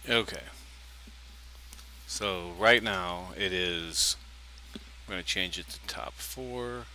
Okay. So right now it is. I'm going to change it to top four.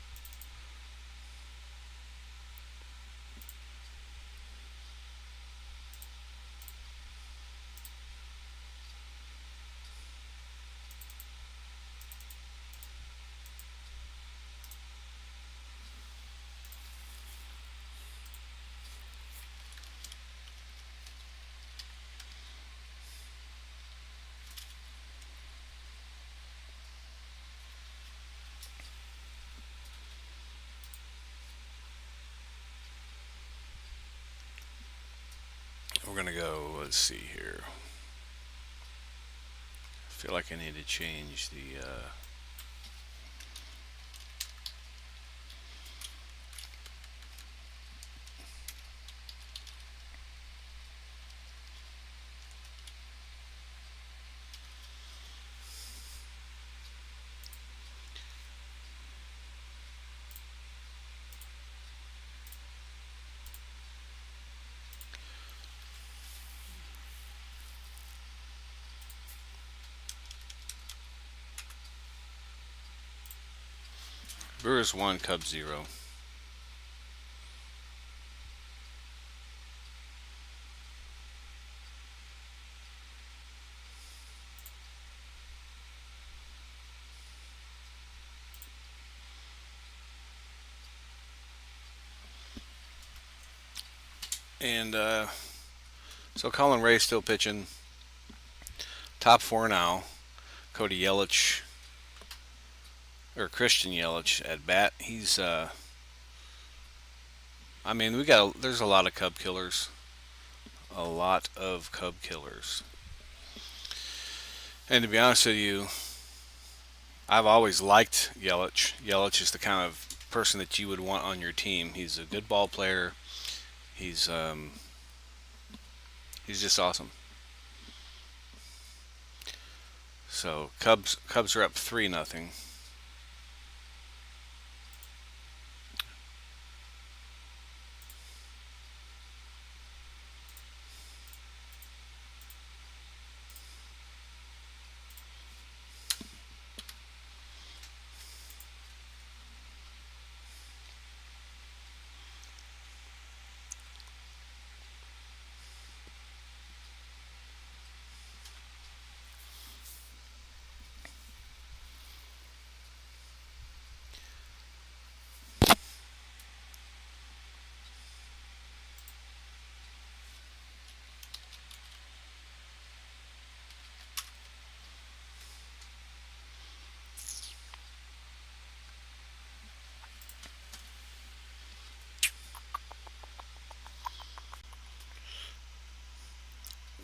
We're going to go. Let's see here. I feel like I need to change the. Brewers 1, Cubs 0. And so Colin Ray still pitching. Top four now. Cody Yelich or Christian Yelich at bat. He's. I mean, we got. There's a lot of Cub killers. A lot of Cub killers. And to be honest with you, I've always liked Yelich. Yelich is the kind of person that you would want on your team. He's a good ball player. He's um, he's just awesome. So Cubs are up 3-0.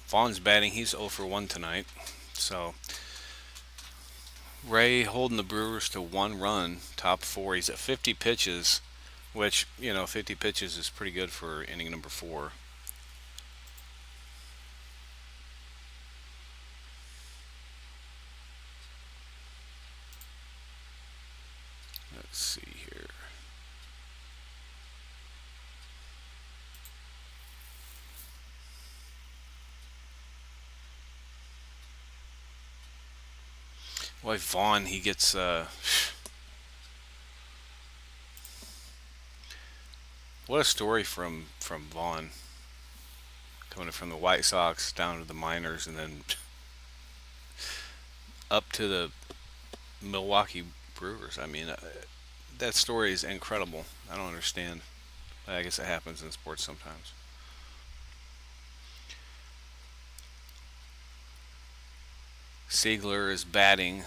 Vaughn's batting. He's 0 for 1 tonight. So Ray holding the Brewers to 1 run, top four. He's at 50 pitches, which 50 pitches is pretty good for inning number four. Let's see here. Boy, Vaughn, he gets what a story from Vaughn, coming from the White Sox down to the minors and then up to the Milwaukee Brewers. I mean, that story is incredible. I don't understand. I guess it happens in sports sometimes. Siegler is batting,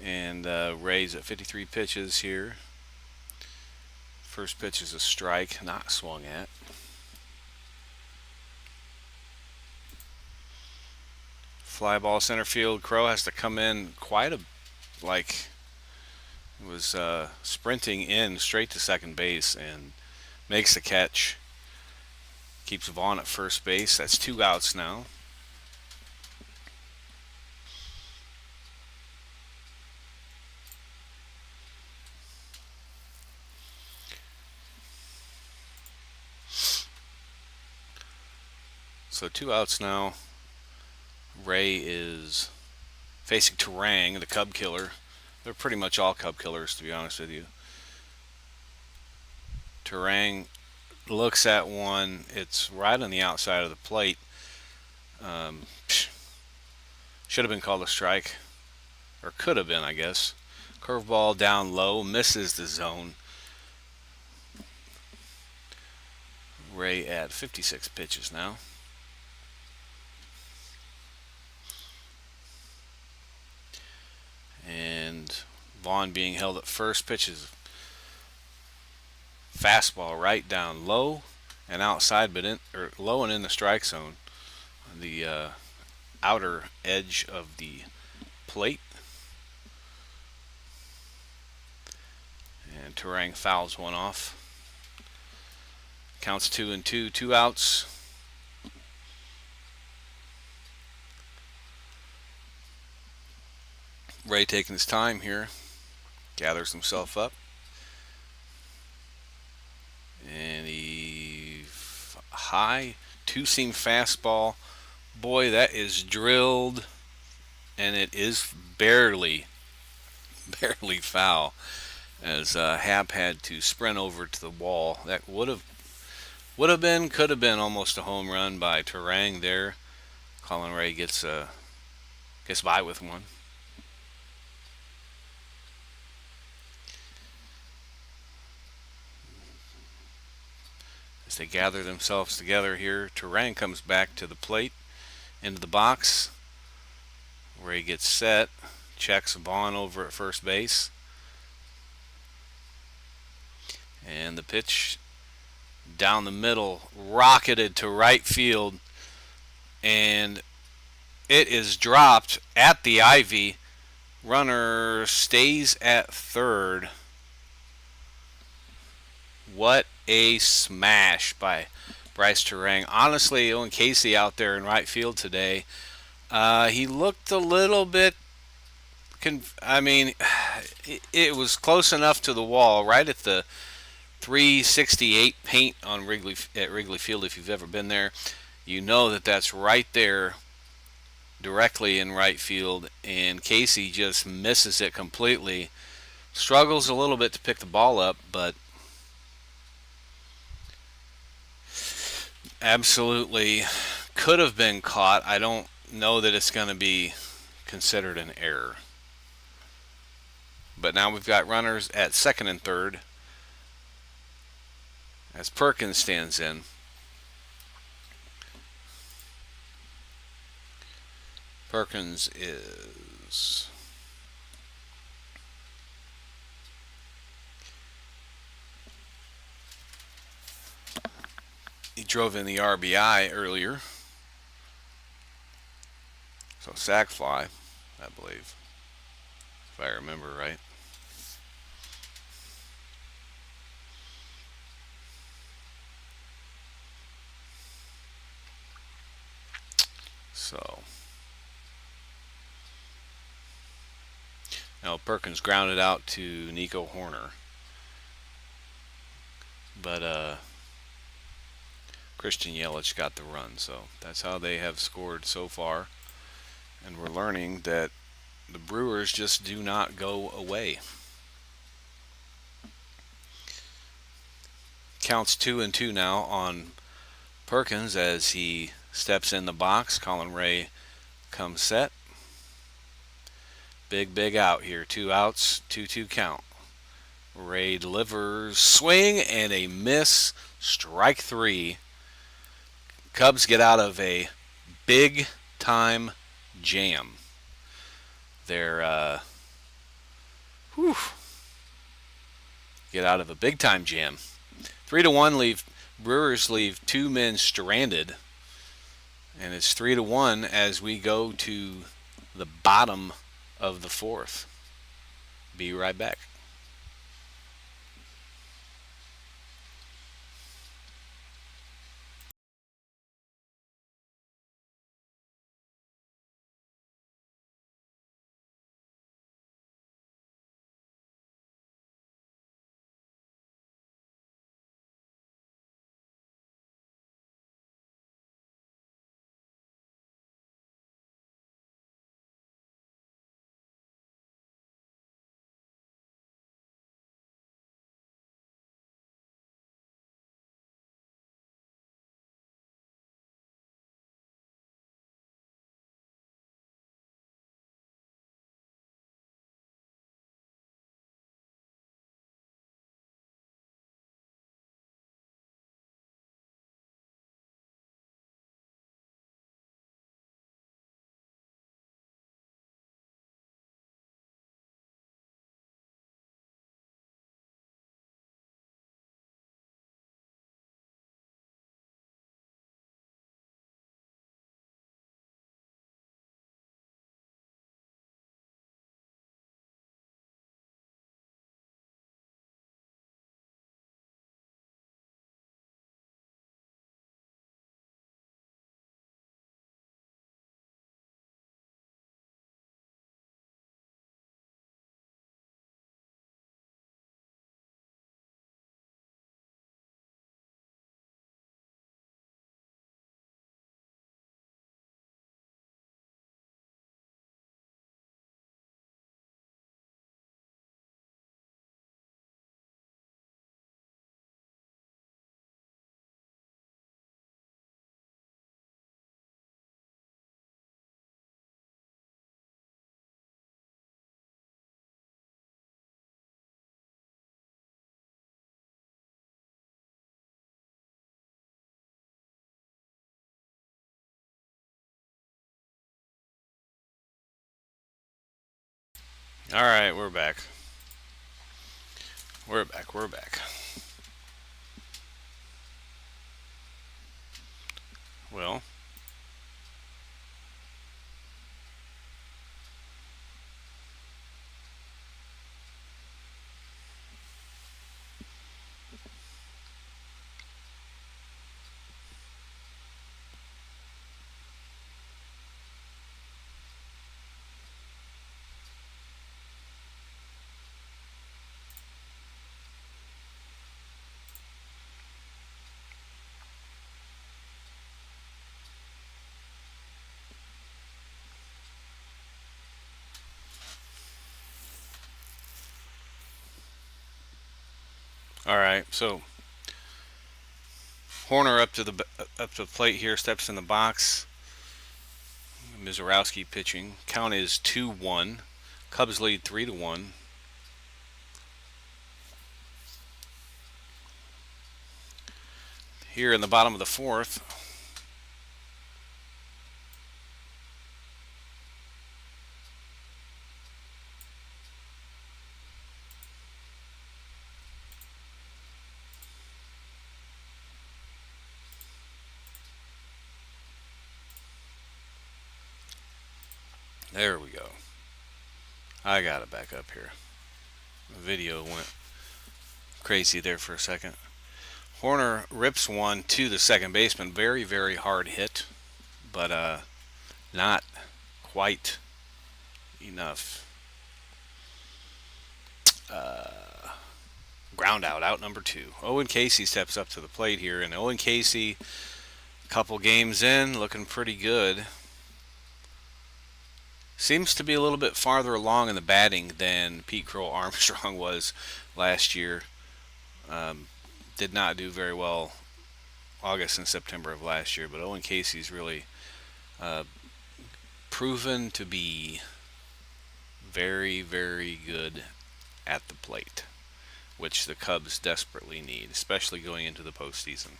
and Ray's at 53 pitches here. First pitch is a strike, not swung at. Fly ball center field. Crow has to come in quite a like was sprinting in straight to second base and makes the catch. Keeps Vaughn at first base. That's 2 outs now. So 2 outs now. Ray is facing Terang, the Cub Killer. They're pretty much all Cub Killers, to be honest with you. Terang looks at one. It's right on the outside of the plate. Um, should have been called a strike, or could have been, I guess. Curveball down low, misses the zone. Ray at 56 pitches now. And Vaughn being held at first. Pitches fastball right down low and outside, but low and in the strike zone, the outer edge of the plate. And Terang fouls one off. Counts 2-2, 2 outs. Ray taking his time here, gathers himself up, and he high two-seam fastball. Boy, that is drilled, and it is barely foul. As Hap had to sprint over to the wall. That could have been almost a home run by Terang there. Colin Ray gets by with one. As they gather themselves together here, Terang comes back to the plate, into the box, where he gets set, checks Vaughn over at first base. And the pitch down the middle, rocketed to right field, and it is dropped at the ivy. Runner stays at third. What a smash by Bryce Terang. Honestly, Owen Casey out there in right field today, he looked a little bit. It was close enough to the wall, right at the 368 paint on Wrigley Field. If you've ever been there, you know that that's right there, directly in right field, and Casey just misses it completely. Struggles a little bit to pick the ball up, but absolutely could have been caught. I don't know that it's going to be considered an error. But now we've got runners at second and third as Perkins stands in. Perkins is he drove in the RBI earlier. So sac fly, I believe, if I remember right. So now Perkins grounded out to Nico Horner. But Christian Yelich got the run, so that's how they have scored so far. And we're learning that the Brewers just do not go away. Counts 2-2 now on Perkins as he steps in the box. Colin Ray comes set. Big out here. 2 outs, 2-2 count. Ray delivers, swing and a miss. Strike 3. Cubs get out of a big time jam. They're get out of a big time jam. 3-1 Brewers leave 2 men stranded, and it's 3-1 as we go to the bottom of the 4th. Be right back. All right, we're back. We're back. We're back. Well, all right. So Horner up to the plate here, steps in the box. Mizorowski pitching. Count is 2-1. Cubs lead 3-1. Here in the bottom of the fourth, there we go. I got it back up here. The video went crazy there for a second. Horner rips one to the second baseman. Very, very hard hit, but not quite enough. Ground out number two. Owen Casey steps up to the plate here, and Owen Casey, a couple games in, looking pretty good. Seems to be a little bit farther along in the batting than Pete Crow Armstrong was last year. Did not do very well August and September of last year, but Owen Casey's really uh, proven to be very, very good at the plate, which the Cubs desperately need, especially going into the postseason.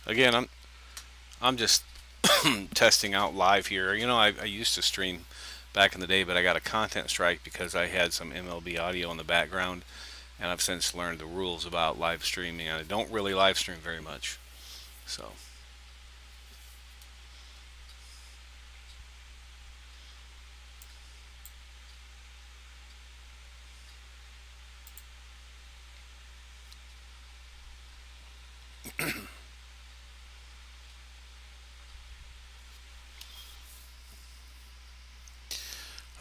Again, I'm just testing out live here. I used to stream back in the day, but I got a content strike because I had some MLB audio in the background, and I've since learned the rules about live streaming. I don't really live stream very much, so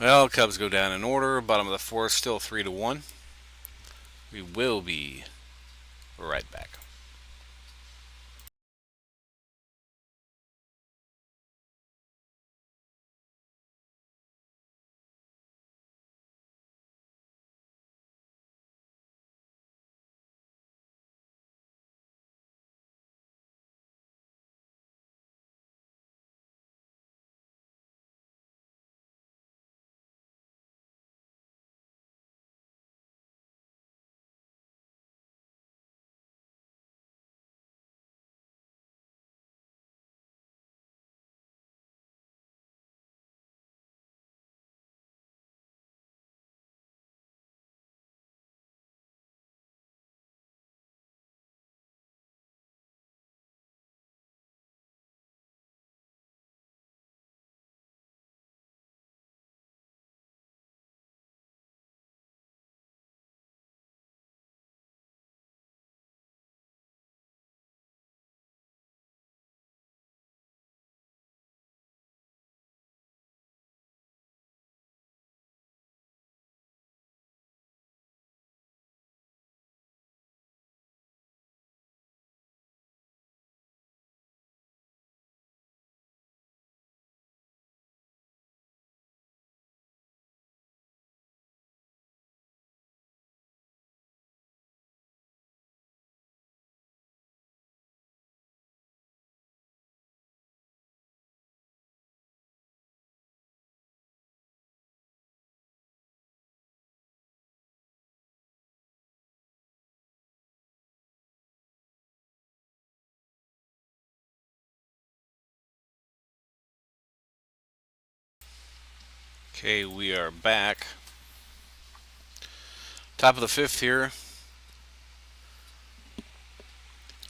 well, Cubs go down in order. Bottom of the fourth, still 3-1. We will be right back. Okay, we are back. Top of the fifth here.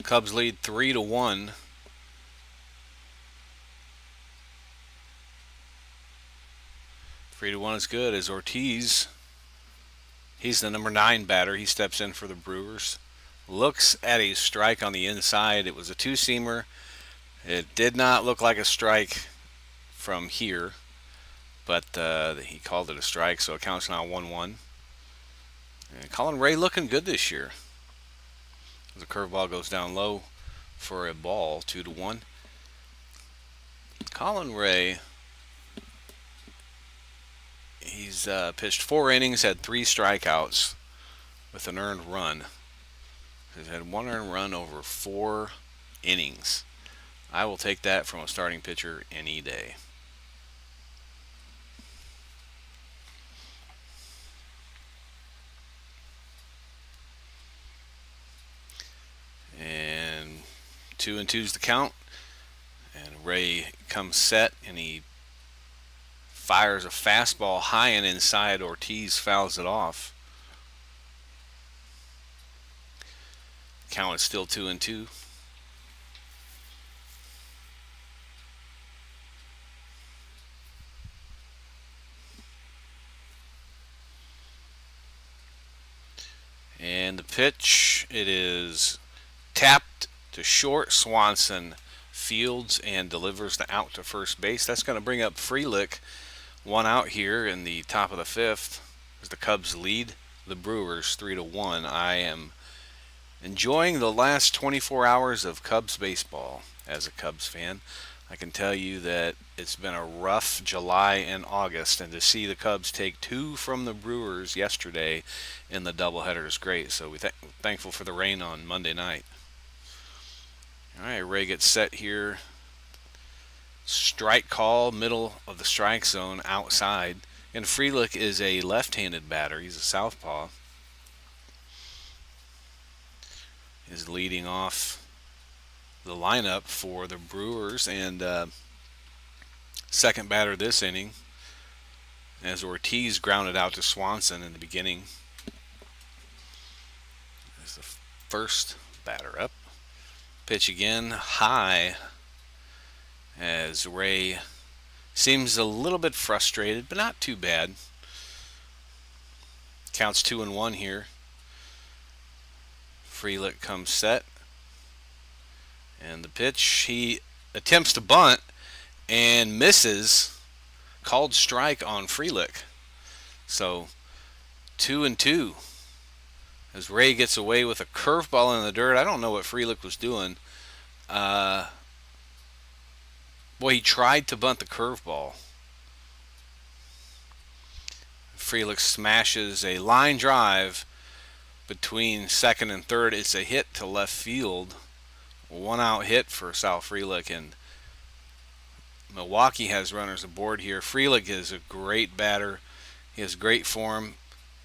Cubs lead 3-1. 3-1 is good as Ortiz, he's the number 9 batter. He steps in for the Brewers. Looks at a strike on the inside. It was a two-seamer. It did not look like a strike from here, but he called it a strike, so it counts now 1-1. And Colin Ray looking good this year. The curveball goes down low for a ball, 2-1. Colin Ray, he's pitched 4 innings, had 3 strikeouts with an earned run. He's had 1 earned run over 4 innings. I will take that from a starting pitcher any day. And 2-2's the count. And Ray comes set, and he fires a fastball high and inside. Ortiz fouls it off. Count is still 2-2. And the pitch, it is tapped to short. Swanson fields and delivers the out to first base. That's going to bring up Frelick. 1 out here in the top of the fifth as the Cubs lead the Brewers 3-1. I am enjoying the last 24 hours of Cubs baseball as a Cubs fan. I can tell you that it's been a rough July and August, and to see the Cubs take 2 from the Brewers yesterday in the doubleheader is great. So we're thankful for the rain on Monday night. All right, Ray gets set here. Strike call, middle of the strike zone, outside. And Frelick is a left-handed batter. He's a southpaw. Is leading off the lineup for the Brewers, and second batter this inning as Ortiz grounded out to Swanson in the beginning. Is the first batter up. Pitch again, high, as Ray seems a little bit frustrated, but not too bad. Counts 2-1 here. Frelick comes set. And the pitch, he attempts to bunt and misses. Called strike on Frelick. So 2-2 as Ray gets away with a curveball in the dirt. I don't know what Frelick was doing. He tried to bunt the curveball. Frelick smashes a line drive between second and third. It's a hit to left field. 1 out hit for Sal Frelick, and Milwaukee has runners aboard here. Frelick is a great batter. He has great form.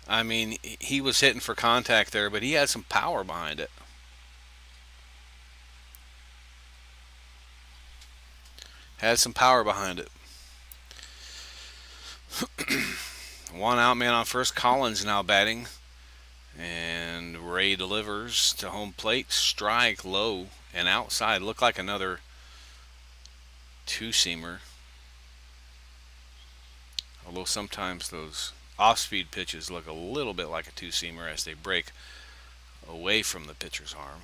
I mean, he was hitting for contact there, but he had some power behind it. Had some power behind it. 1 out, man on first. Collins now batting. And Ray delivers to home plate. Strike low and outside. Looked like another two-seamer. Although sometimes those off-speed pitches look a little bit like a two-seamer as they break away from the pitcher's arm.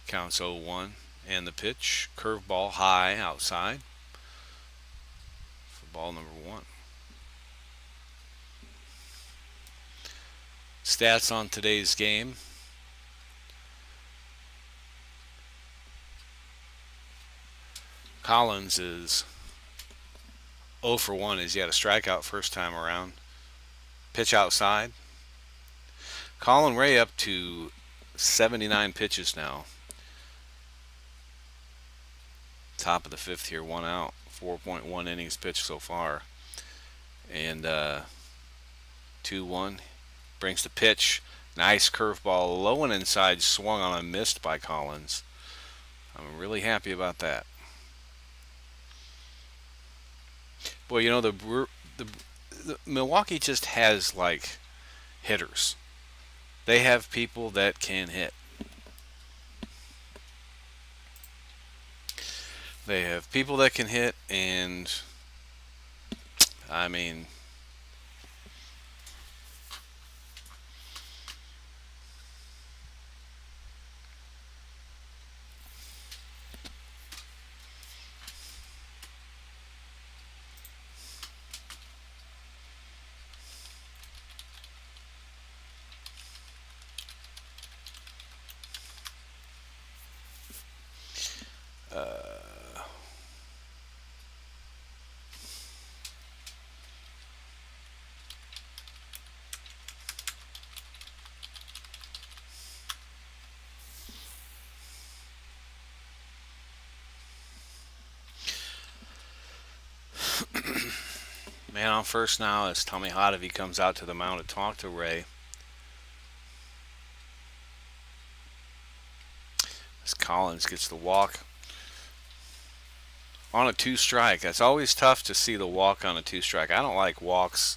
Counts 0-1. And the pitch, curveball high outside for ball number 1. Stats on today's game. Collins is 0 for 1 as he had a strikeout first time around. Pitch outside. Colin Ray up to 79 pitches now. Top of the fifth here, 1 out. 4.1 innings pitched so far. And 2-1. Brings the pitch. Nice curveball, low and inside, swung on and missed by Collins. I'm really happy about that. Boy, you know, the the, the Milwaukee just has like hitters. They have people that can hit. They have people that can hit, and I mean, man on first now is Tommy Hot if he comes out to the mound to talk to Ray. As Collins gets the walk on a two strike. It's always tough to see the walk on a two strike. I don't like walks,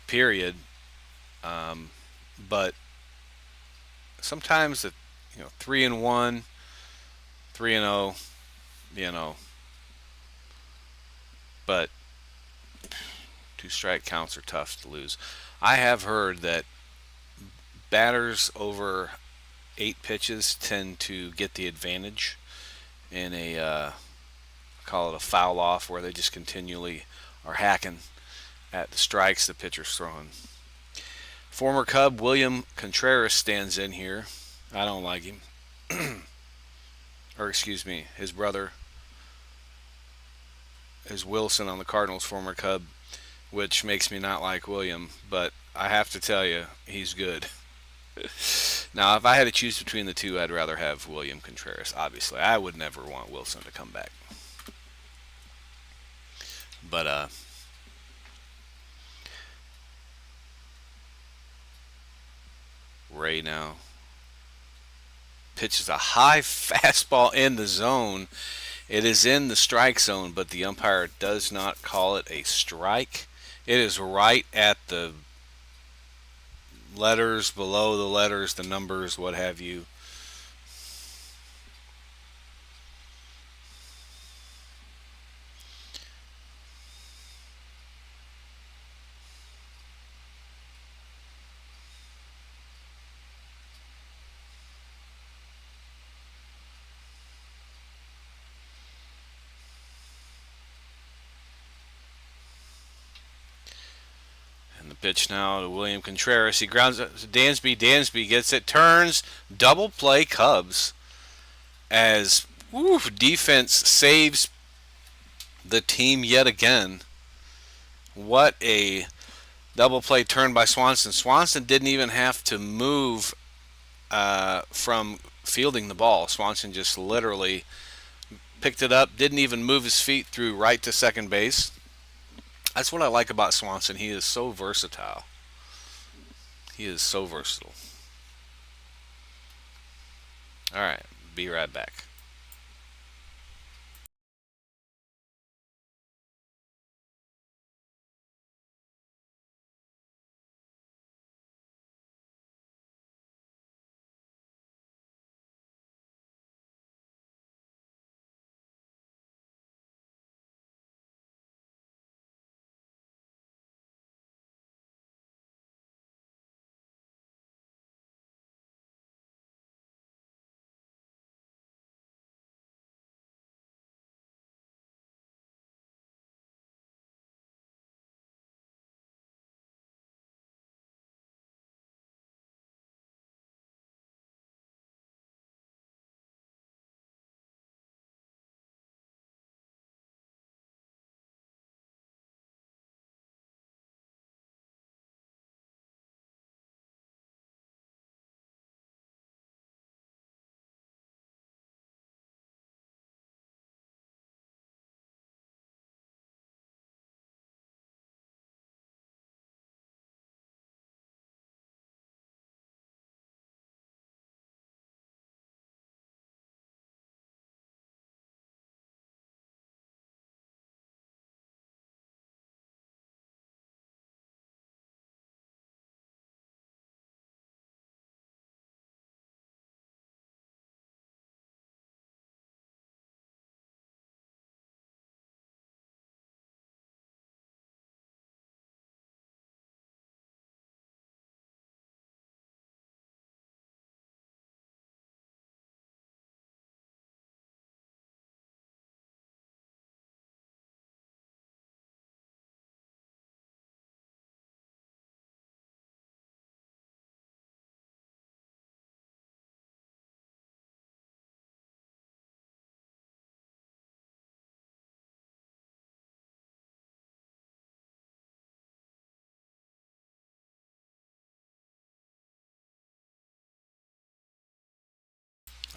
period. Um, but sometimes the 3-1, 3-0, you know, but two strike counts are tough to lose. I have heard that batters over 8 pitches tend to get the advantage in a call it a foul off, where they just continually are hacking at the strikes the pitcher's throwing. Former Cub William Contreras stands in here. I don't like him. Or excuse me, his brother is Wilson on the Cardinals, former Cub, which makes me not like William, but I have to tell you, he's good. Now, if I had to choose between the two, I'd rather have William Contreras, obviously. I would never want Wilson to come back. But Ray now pitches a high fastball in the zone. It is in the strike zone, but the umpire does not call it a strike. It is right at the letters, below the letters, the numbers, what have you. And the pitch now to William Contreras. He grounds it to Dansby. Dansby gets it, turns, double play Cubs as defense saves the team yet again. What a double play turn by Swanson. Swanson didn't even have to move from fielding the ball. Swanson just literally picked it up, didn't even move his feet, through right to second base. That's what I like about Swanson. He is so versatile. He is so versatile. All right, be right back.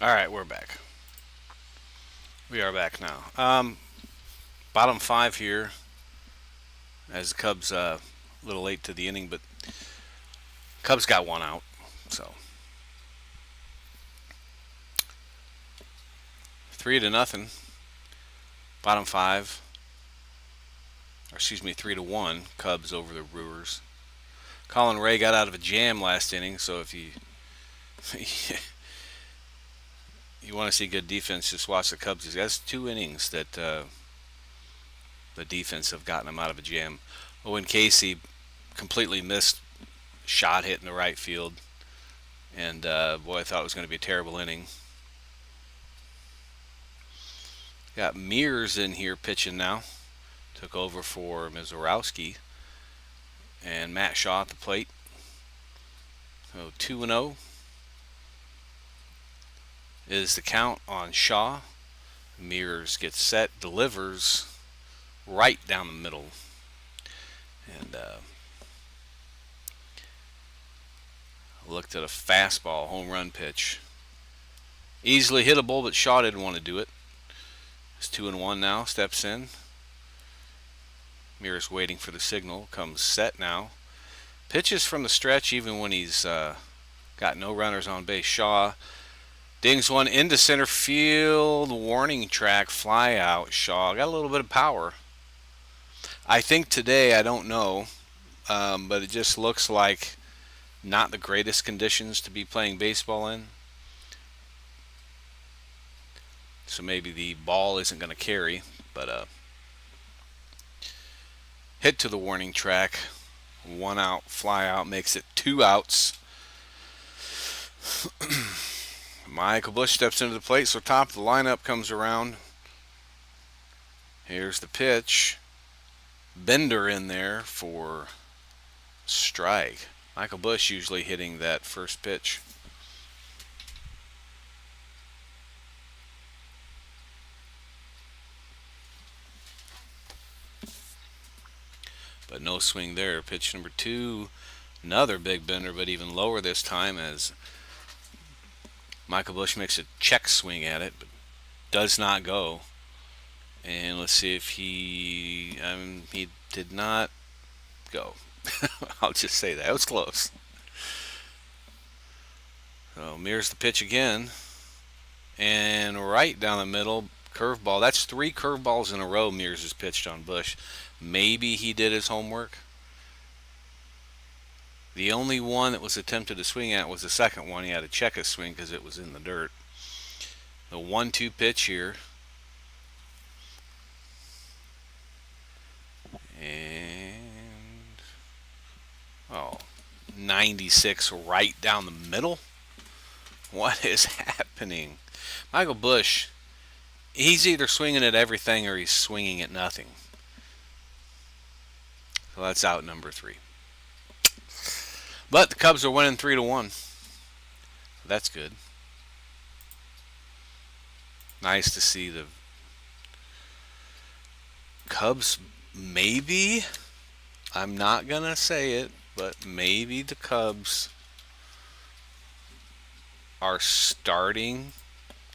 All right, we're back. We are back now. Bottom five here, as the Cubs a little late to the inning, but Cubs got one out. So 3-0. Bottom five, or excuse me, 3-1. Cubs over the Brewers. Colin Ray got out of a jam last inning, so if you you want to see good defense, just watch the Cubs. That's two innings that the defense have gotten him out of a jam. Owen Casey completely missed shot hit in the right field, and boy, I thought it was going to be a terrible inning. Got Mears in here pitching now. Took over for Mizorowski, and Matt Shaw at the plate. So 2-0 is the count on Shaw. Mears gets set, delivers right down the middle, and looked at a fastball home run pitch. Easily hittable, but Shaw didn't want to do it. It's 2-1 now. Steps in. Mears waiting for the signal. Comes set now. Pitches from the stretch even when he's got no runners on base. Shaw dings one into center field. Warning track fly out. Shaw got a little bit of power. I think today, I don't know, but it just looks like not the greatest conditions to be playing baseball in. So maybe the ball isn't going to carry, but hit to the warning track. 1 out, fly out, makes it 2 outs. Michael Busch steps into the plate, so top of the lineup comes around. Here's the pitch. Bender in there for strike. Michael Busch usually hitting that first pitch. But no swing there. Pitch number 2. Another big bender, but even lower this time as Michael Busch makes a check swing at it, but does not go. And let's see if he did not go. I'll just say that. It was close. So Mears the pitch again. And right down the middle, curveball. That's 3 curveballs in a row Mears has pitched on Busch. Maybe he did his homework. The only one that was attempted to swing at was the second one. He had to check his swing because it was in the dirt. The 1-2 pitch here. And 96 right down the middle. What is happening? Michael Busch, he's either swinging at everything or he's swinging at nothing. So that's out number 3. But the Cubs are winning 3-1. That's good. Nice to see the Cubs, maybe, I'm not going to say it, but maybe the Cubs are starting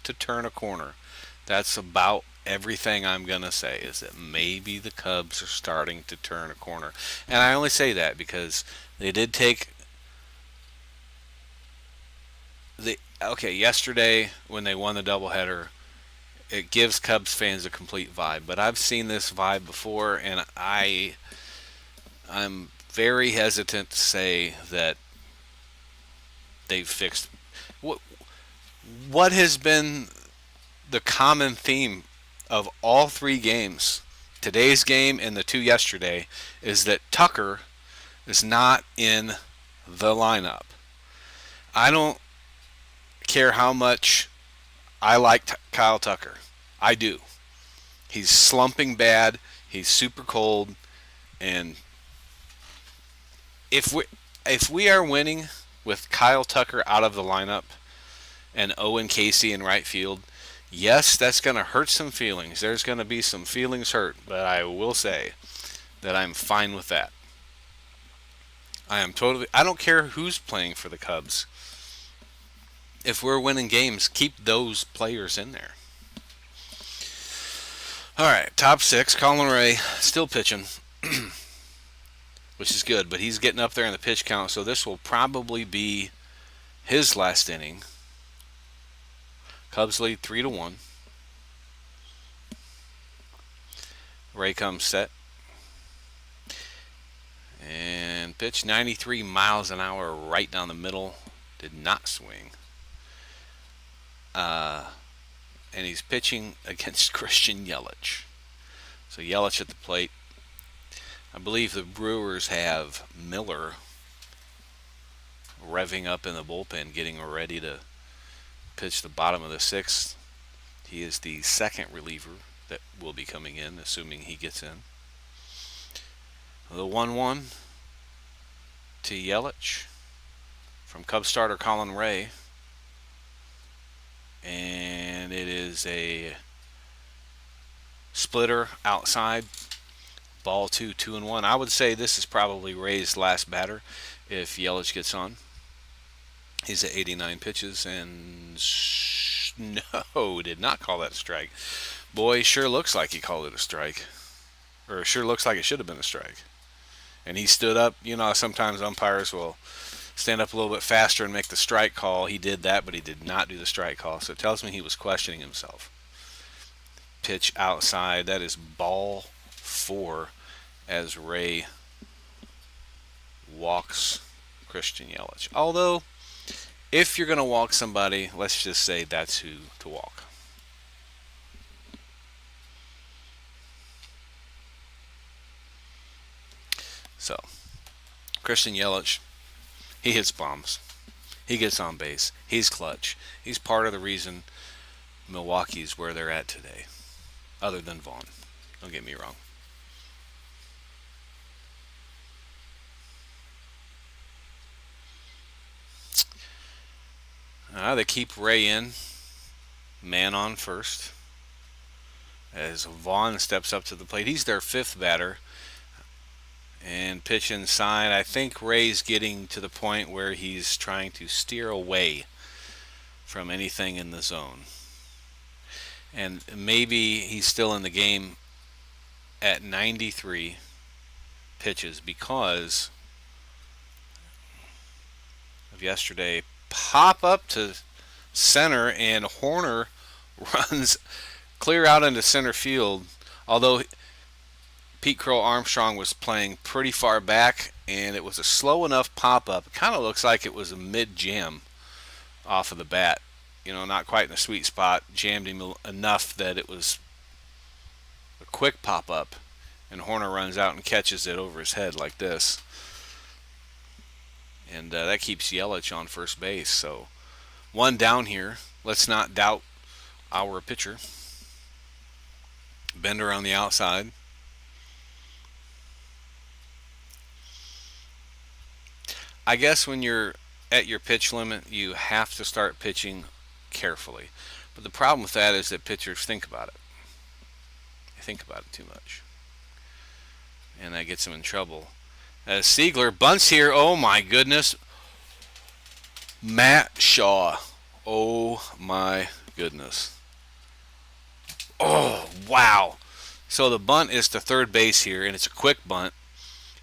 to turn a corner. That's about everything I'm going to say, is that maybe the Cubs are starting to turn a corner. And I only say that because they did take yesterday when they won the doubleheader, it gives Cubs fans a complete vibe. But I've seen this vibe before, and I'm very hesitant to say that they've fixed. What has been the common theme of all 3 games, today's game and the 2 yesterday, is that Tucker is not in the lineup. I don't care how much I like Kyle Tucker. I do. He's slumping bad. He's super cold. And if we are winning with Kyle Tucker out of the lineup and Owen Casey in right field, yes, that's going to hurt some feelings. There's going to be some feelings hurt. But I will say that I'm fine with that. I don't care who's playing for the Cubs. If we're winning games, keep those players in there. All right, top six. Colin Ray still pitching, which is good, but he's getting up there in the pitch count, so this will probably be his last inning. Cubs lead 3-1. Ray comes set and pitch 93 miles an hour right down the middle. Did not swing. And he's pitching against Christian Yelich. So Yelich at the plate. I believe the Brewers have Miller revving up in the bullpen, getting ready to pitch the bottom of the sixth. He is the second reliever that will be coming in, assuming he gets in. The 1-1 to Yelich from Cub starter Colin Ray. And it is a splitter outside. Ball 2, 2-1. I would say this is probably Ray's last batter if Yelich gets on. He's at 89 pitches and no, did not call that a strike. Boy, sure looks like he called it a strike. Or sure looks like it should have been a strike. And he stood up. You know, sometimes umpires will stand up a little bit faster and make the strike call. He did that, but he did not do the strike call. So it tells me he was questioning himself. Pitch outside. That is ball 4 as Ray walks Christian Yelich. Although, if you're going to walk somebody, let's just say that's who to walk. So, Christian Yelich, he hits bombs. He gets on base. He's clutch. He's part of the reason Milwaukee's where they're at today. Other than Vaughn. Don't get me wrong. They keep Ray in. Man on first. As Vaughn steps up to the plate. He's their fifth batter. And pitch inside. I think Ray's getting to the point where he's trying to steer away from anything in the zone. And maybe he's still in the game at 93 pitches because of yesterday. Pop up to center and Horner runs clear out into center field. Although Pete Crow Armstrong was playing pretty far back and it was a slow enough pop up. It kind of looks like it was a mid jam off of the bat. You know, not quite in the sweet spot. Jammed him enough that it was a quick pop up. And Horner runs out and catches it over his head like this. And that keeps Yelich on first base. So, one down here. Let's not doubt our pitcher. Bender on the outside. I guess when you're at your pitch limit, you have to start pitching carefully. But the problem with that is that pitchers think about it. They think about it too much. And that gets them in trouble. As Siegler bunts here, oh my goodness. Matt Shaw. Oh my goodness. Oh, wow. So the bunt is to third base here, and it's a quick bunt.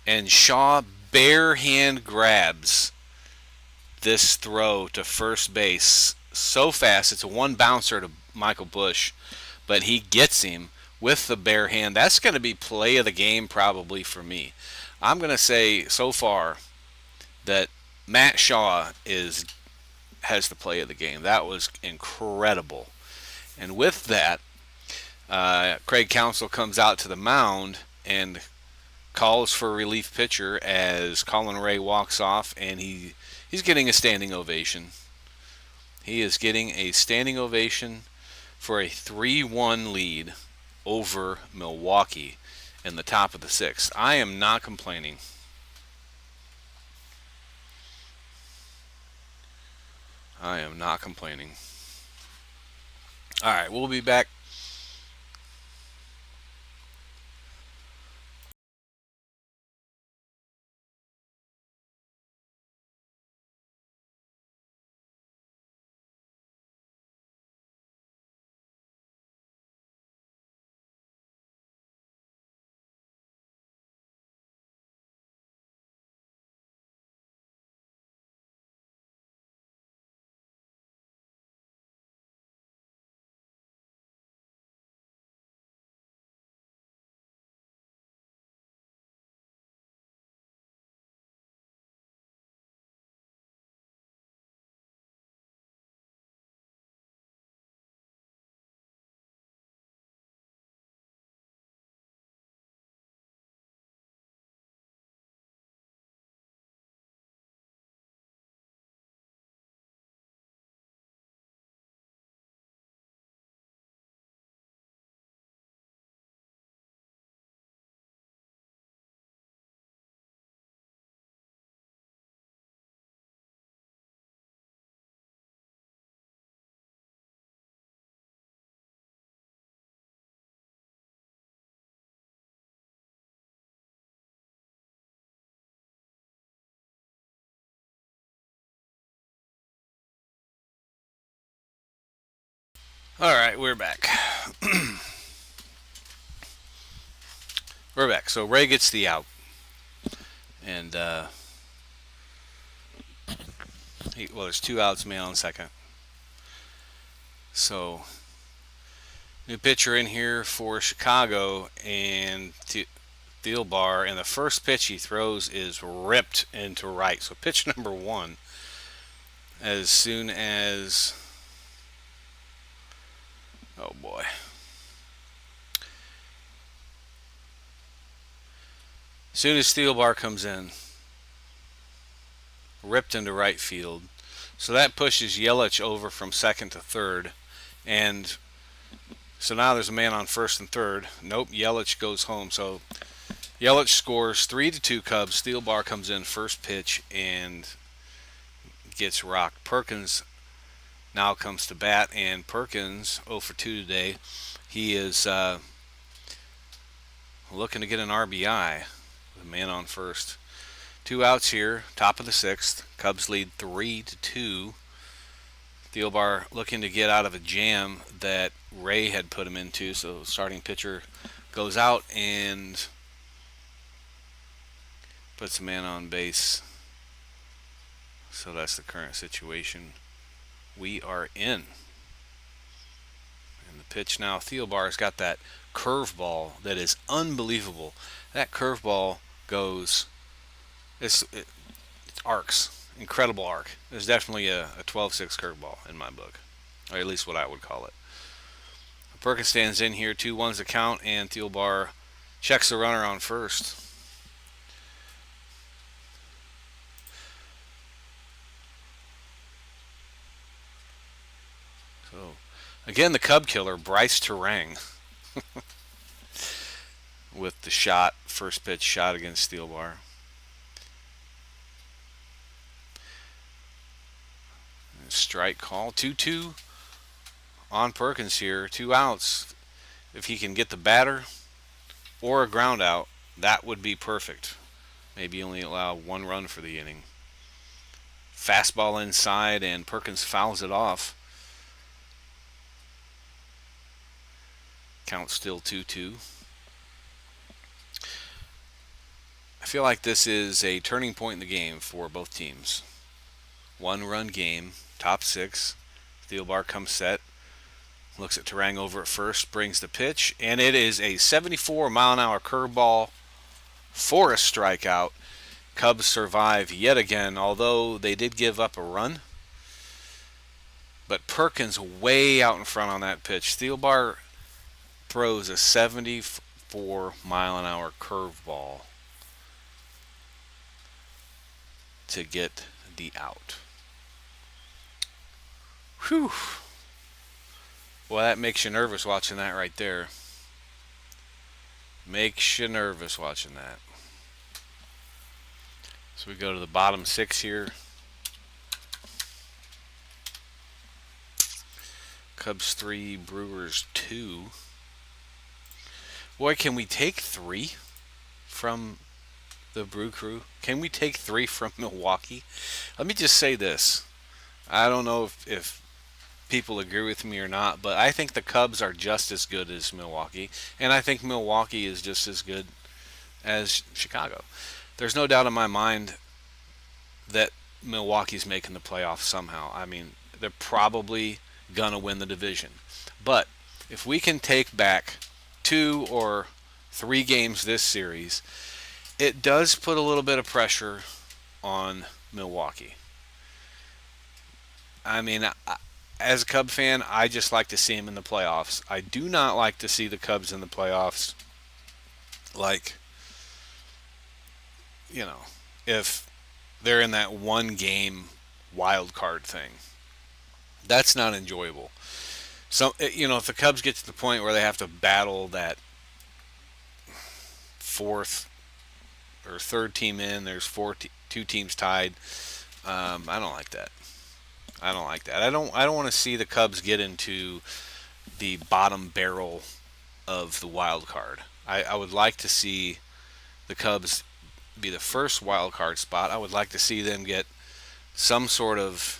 And Shaw bare hand grabs this throw to first base so fast. It's a one bouncer to Michael Bush, but he gets him with the bare hand. That's going to be play of the game probably for me. I'm going to say so far that Matt Shaw has the play of the game. That was incredible. And with that, Craig Counsell comes out to the mound and calls for a relief pitcher as Colin Ray walks off, and he's getting a standing ovation. He is getting a standing ovation for a 3-1 lead over Milwaukee in the top of the sixth. I am not complaining. I am not complaining. All right, we'll be back All right, we're back. We're back. So Ray gets the out, and well, there's two outs, man on second. So new pitcher in here for Chicago, and Thielbar, and the first pitch he throws is ripped into right. So pitch number one, as soon as, oh boy, as soon as Thielbar comes in, ripped into right field. So that pushes Yelich over from second to third, and so now there's a man on first and third. Nope, Yelich goes home. So Yelich scores 3-2 Cubs. Thielbar comes in first pitch and gets rocked. Perkins now comes to bat, and Perkins 0 for 2 today. He is looking to get an RBI. The man on first. Two outs here, top of the sixth. Cubs lead 3-2. Thielbar looking to get out of a jam that Ray had put him into. So starting pitcher goes out and puts a man on base. So that's the current situation we are in. And the pitch now, Thielbar's got that curveball that is unbelievable. That curveball goes, it arcs. Incredible arc. There's definitely a 12-6 curveball in my book, or at least what I would call it. Perkins stands in here, 2-1's the count, and Thielbar checks the runner on first. So, again, the Cub killer, Bryce Terang, with the shot, first pitch shot against Thielbar. Strike call, 2-2 on Perkins here, 2 outs. If he can get the batter or a ground out, that would be perfect. Maybe only allow 1 run for the inning. Fastball inside, and Perkins fouls it off. Count still 2-2. I feel like this is a turning point in the game for both teams. 1-run game, top 6. Thielbar comes set. Looks at Terang over at first, brings the pitch, and it is a 74-mile-an-hour curveball for a strikeout. Cubs survive yet again, although they did give up a run. But Perkins way out in front on that pitch. Thielbar throws a 74-mile-an-hour curveball to get the out. Whew. Well, that makes you nervous watching that right there. Makes you nervous watching that. So we go to the bottom 6 here. Cubs 3, Brewers 2. Boy, can we take 3 from the Brew Crew? Can we take 3 from Milwaukee? Let me just say this. I don't know if people agree with me or not, but I think the Cubs are just as good as Milwaukee, and I think Milwaukee is just as good as Chicago. There's no doubt in my mind that Milwaukee's making the playoffs somehow. I mean, they're probably going to win the division. But if we can take back 2 or 3 games this series, it does put a little bit of pressure on Milwaukee. I mean, as a Cub fan, I just like to see them in the playoffs. I do not like to see the Cubs in the playoffs. Like, if they're in that 1-game wild card thing. That's not enjoyable. So, if the Cubs get to the point where they have to battle that 4th or 3rd team in, there's 2 teams tied. I don't like that. I don't like that. I don't want to see the Cubs get into the bottom barrel of the wild card. I would like to see the Cubs be the first wild card spot. I would like to see them get some sort of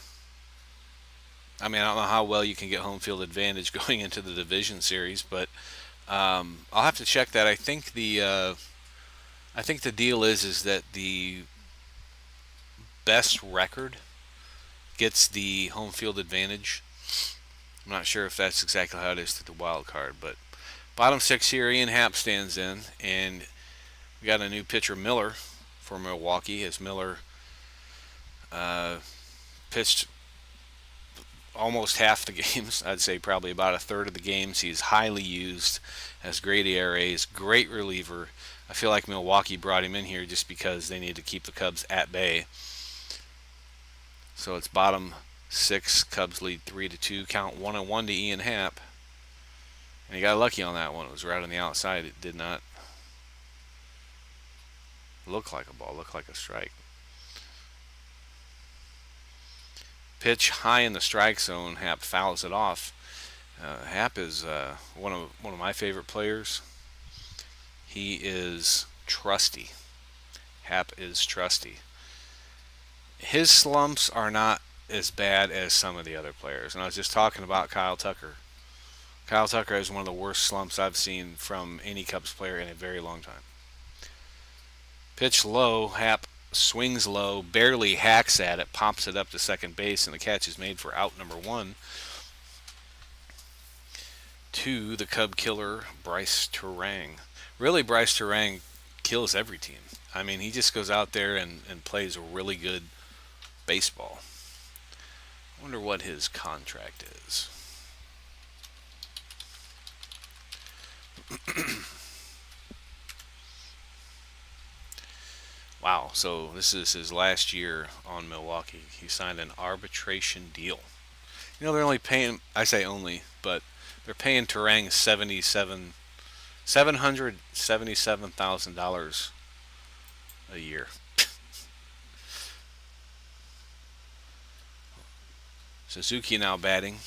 I mean, I don't know how well you can get home field advantage going into the division series, but I'll have to check that. I think the deal is that the best record gets the home field advantage. I'm not sure if that's exactly how it is to the wild card, but bottom six here, Ian Happ stands in, and we got a new pitcher, Miller, for Milwaukee. As Miller uh, pitched almost half the games, I'd say probably about a third of the games. He's highly used, has great ERAs, great reliever. I feel like Milwaukee brought him in here just because they need to keep the Cubs at bay. So it's bottom six. Cubs lead 3-2. Count 1-1 to Ian Happ. And he got lucky on that one. It was right on the outside. It did not look like a ball. Looked like a strike. Pitch high in the strike zone. Happ fouls it off. Happ is one of my favorite players. He is trusty. Happ is trusty. His slumps are not as bad as some of the other players. And I was just talking about Kyle Tucker. Kyle Tucker has one of the worst slumps I've seen from any Cubs player in a very long time. Pitch low, Happ swings low, barely hacks at it, pops it up to second base, and the catch is made for out number one to the Cub killer, Bryce Turang. Really, Bryce Turang kills every team. I mean, he just goes out there and plays a really good baseball. I wonder what his contract is. Wow, so this is his last year on Milwaukee. He signed an arbitration deal. You know, they're only paying, I say only, but they're paying Turang $777,000 a year. Suzuki now batting.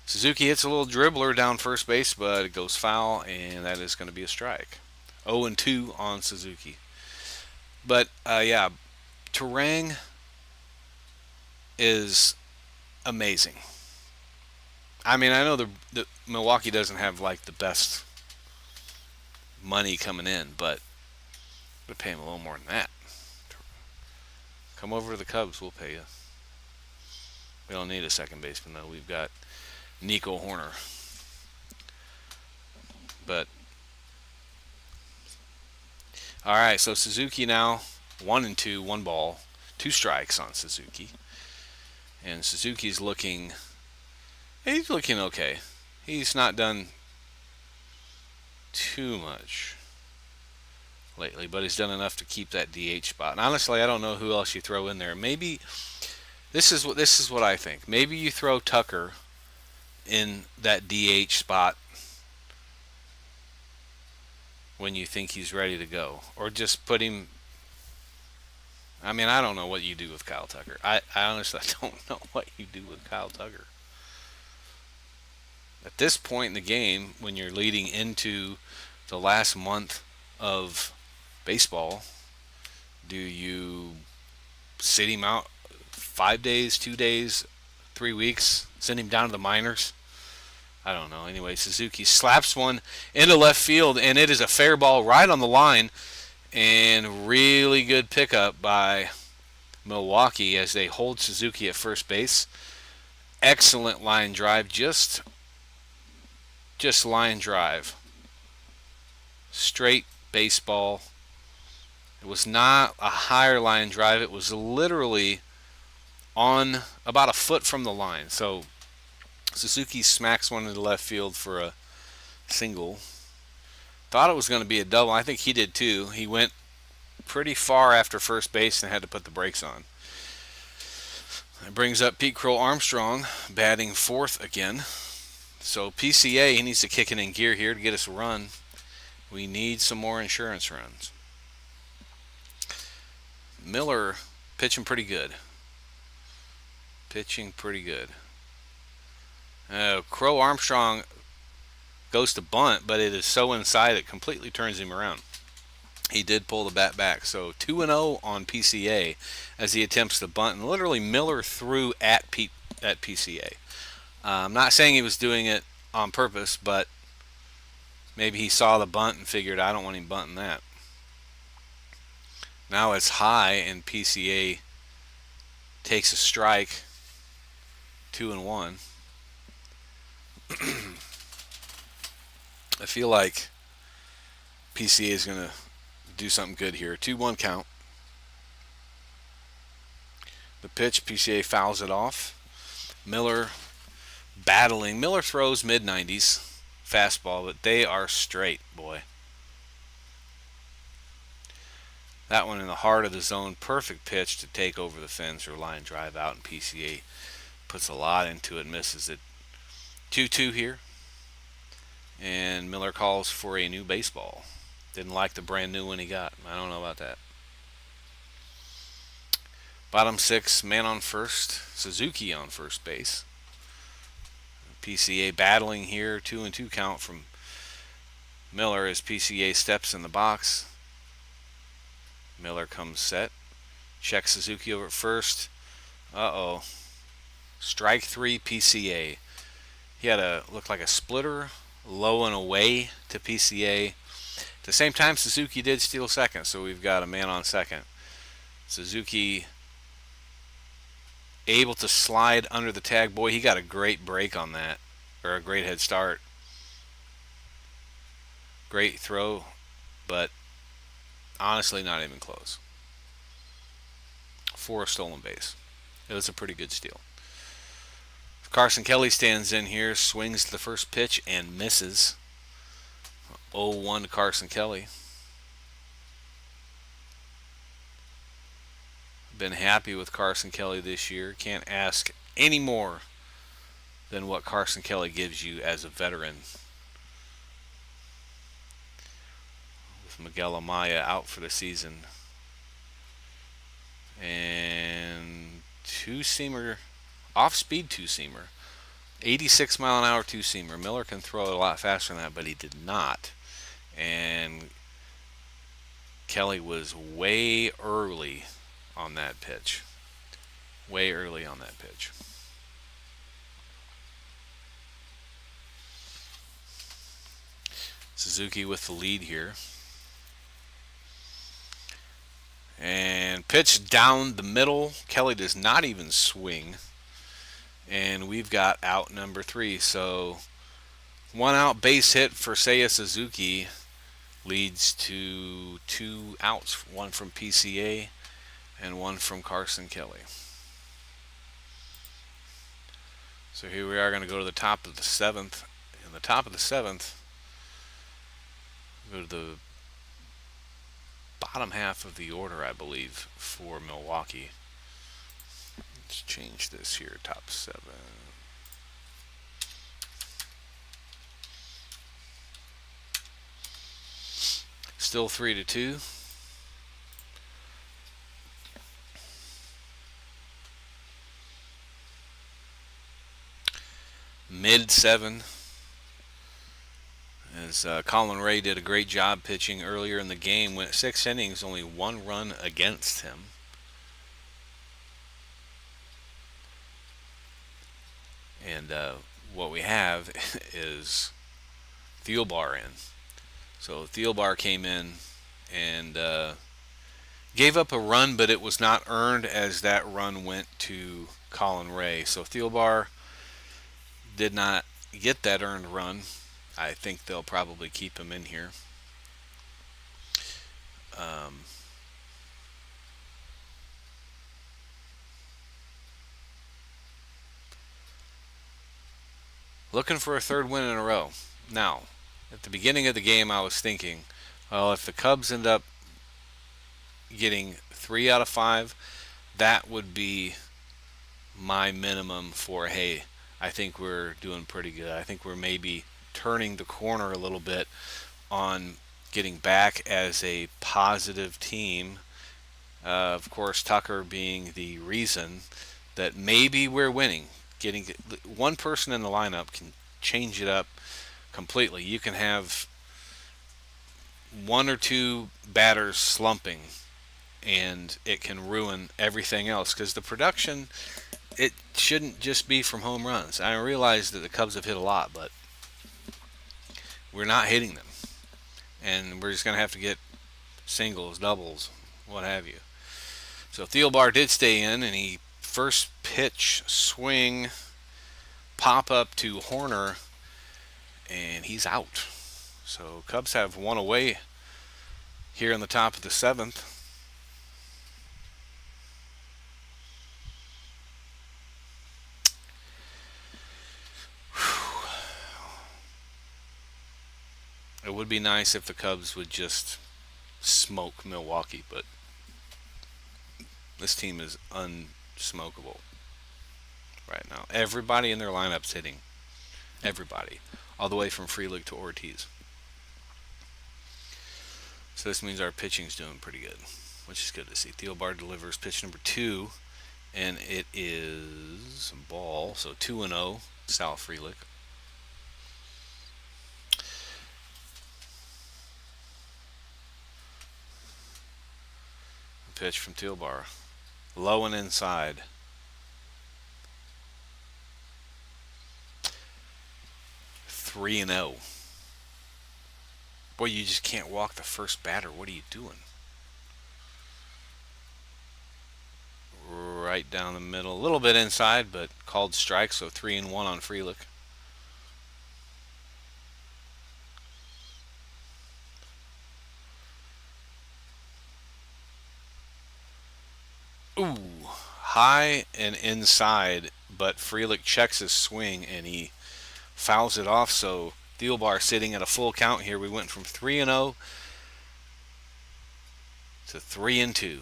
Suzuki hits a little dribbler down first base, but it goes foul, and that is going to be a strike. 0-2 on Suzuki. But yeah, Turang is amazing. I mean, I know the Milwaukee doesn't have like the best money coming in, but we'll pay him a little more than that. Come over to the Cubs, we'll pay you. We don't need a second baseman though. We've got Nico Horner. But all right, so Suzuki now 1-2, 1 ball, 2 strikes on Suzuki, and Suzuki's looking. He's looking okay. He's not done too much lately, but he's done enough to keep that DH spot. And honestly, I don't know who else you throw in there. Maybe this is what I think. Maybe you throw Tucker in that DH spot when you think he's ready to go, or just put him. I mean, I don't know what you do with Kyle Tucker. I honestly don't know what you do with Kyle Tucker. At this point in the game, when you're leading into the last month of baseball, do you sit him out 5 days, 2 days, 3 weeks, send him down to the minors? I don't know. Anyway, Suzuki slaps one into left field, and it is a fair ball right on the line, and really good pickup by Milwaukee as they hold Suzuki at first base. Excellent line drive, just line drive. Straight baseball. It was not a higher line drive. It was literally on about a foot from the line. So Suzuki smacks one into left field for a single. Thought it was going to be a double. I think he did too. He went pretty far after first base and had to put the brakes on. It brings up Pete Crow Armstrong batting fourth again. So PCA, he needs to kick it in gear here to get us a run. We need some more insurance runs. Miller pitching pretty good. Crow Armstrong goes to bunt, but it is so inside it completely turns him around. He did pull the bat back. So 2-0 on PCA as he attempts to bunt. And literally Miller threw at Pete at PCA. I'm not saying he was doing it on purpose, but maybe he saw the bunt and figured, I don't want him bunting that. Now it's high, and PCA takes a strike, 2-1. I feel like PCA is going to do something good here. 2-1 count. The pitch, PCA fouls it off. Miller battling. Miller throws mid-90s fastball, but they are straight, boy. That one in the heart of the zone. Perfect pitch to take over the fence or line drive out, and PCA puts a lot into it, misses it. 2-2 here. And Miller calls for a new baseball. Didn't like the brand new one he got. I don't know about that. Bottom six, man on first. Suzuki on first base. PCA battling here. 2-2 count from Miller as PCA steps in the box. Miller comes set. Checks Suzuki over at first. Uh-oh. Strike three, PCA. He had looked like a splitter, low and away to PCA. At the same time, Suzuki did steal second, so we've got a man on second. Suzuki able to slide under the tag. Boy, he got a great break on that, or a great head start. Great throw, but honestly not even close. For a stolen base. It was a pretty good steal. Carson Kelly stands in here, swings the first pitch and misses. 0-1 to Carson Kelly. Been happy with Carson Kelly this year. Can't ask any more than what Carson Kelly gives you as a veteran. With Miguel Amaya out for the season. And two-seamer, off-speed two-seamer. 86 mile an hour two-seamer. Miller can throw it a lot faster than that, but he did not. And Kelly was way early on that pitch. Way early on that pitch. Suzuki with the lead here. And pitch down the middle. Kelly does not even swing. And we've got out number 3. So 1 out base hit for Seiya Suzuki leads to 2 outs. 1 from PCA and 1 from Carson Kelly. So here we are going to go to the top of the 7th. In the top of the 7th, go to the bottom half of the order, I believe, for Milwaukee. Let's change this here, top 7. Still 3-2. Mid 7. As Colin Ray did a great job pitching earlier in the game. Went 6 innings, only 1 run against him. And what we have is Thielbar in. So Thielbar came in and gave up a run, but it was not earned as that run went to Colin Ray. So Thielbar did not get that earned run. I think they'll probably keep him in here. Looking for a 3rd win in a row. Now, at the beginning of the game, I was thinking, well, if the Cubs end up getting 3 out of 5, that would be my minimum for, hey, I think we're doing pretty good. I think we're maybe turning the corner a little bit on getting back as a positive team. Of course, Tucker being the reason that maybe we're winning. Getting one person in the lineup can change it up completely. You can have 1 or 2 batters slumping, and it can ruin everything else because the production it shouldn't just be from home runs. I realize that the Cubs have hit a lot, but we're not hitting them, and we're just gonna have to get singles, doubles, what have you. So Thielbar did stay in, and he first pitch swing pop up to Horner, and he's out. So Cubs have one away here in the top of the seventh. It would be nice if the Cubs would just smoke Milwaukee, but this team is unsmokable right now. Everybody in their lineup's hitting. Everybody. All the way from Frelick to Ortiz. So this means our pitching's doing pretty good, which is good to see. Thielbar delivers pitch number 2, and it is a ball. So 2-0, Sal Frelick. Pitch from Thielbar. Low and inside. 3-0. Boy, you just can't walk the first batter. What are you doing? Right down the middle. A little bit inside, but called strike, so 3-1 on Frelick. Ooh, high and inside, but Frelick checks his swing and he fouls it off. So Thielbar sitting at a full count here. We went from 3-0 to 3-2.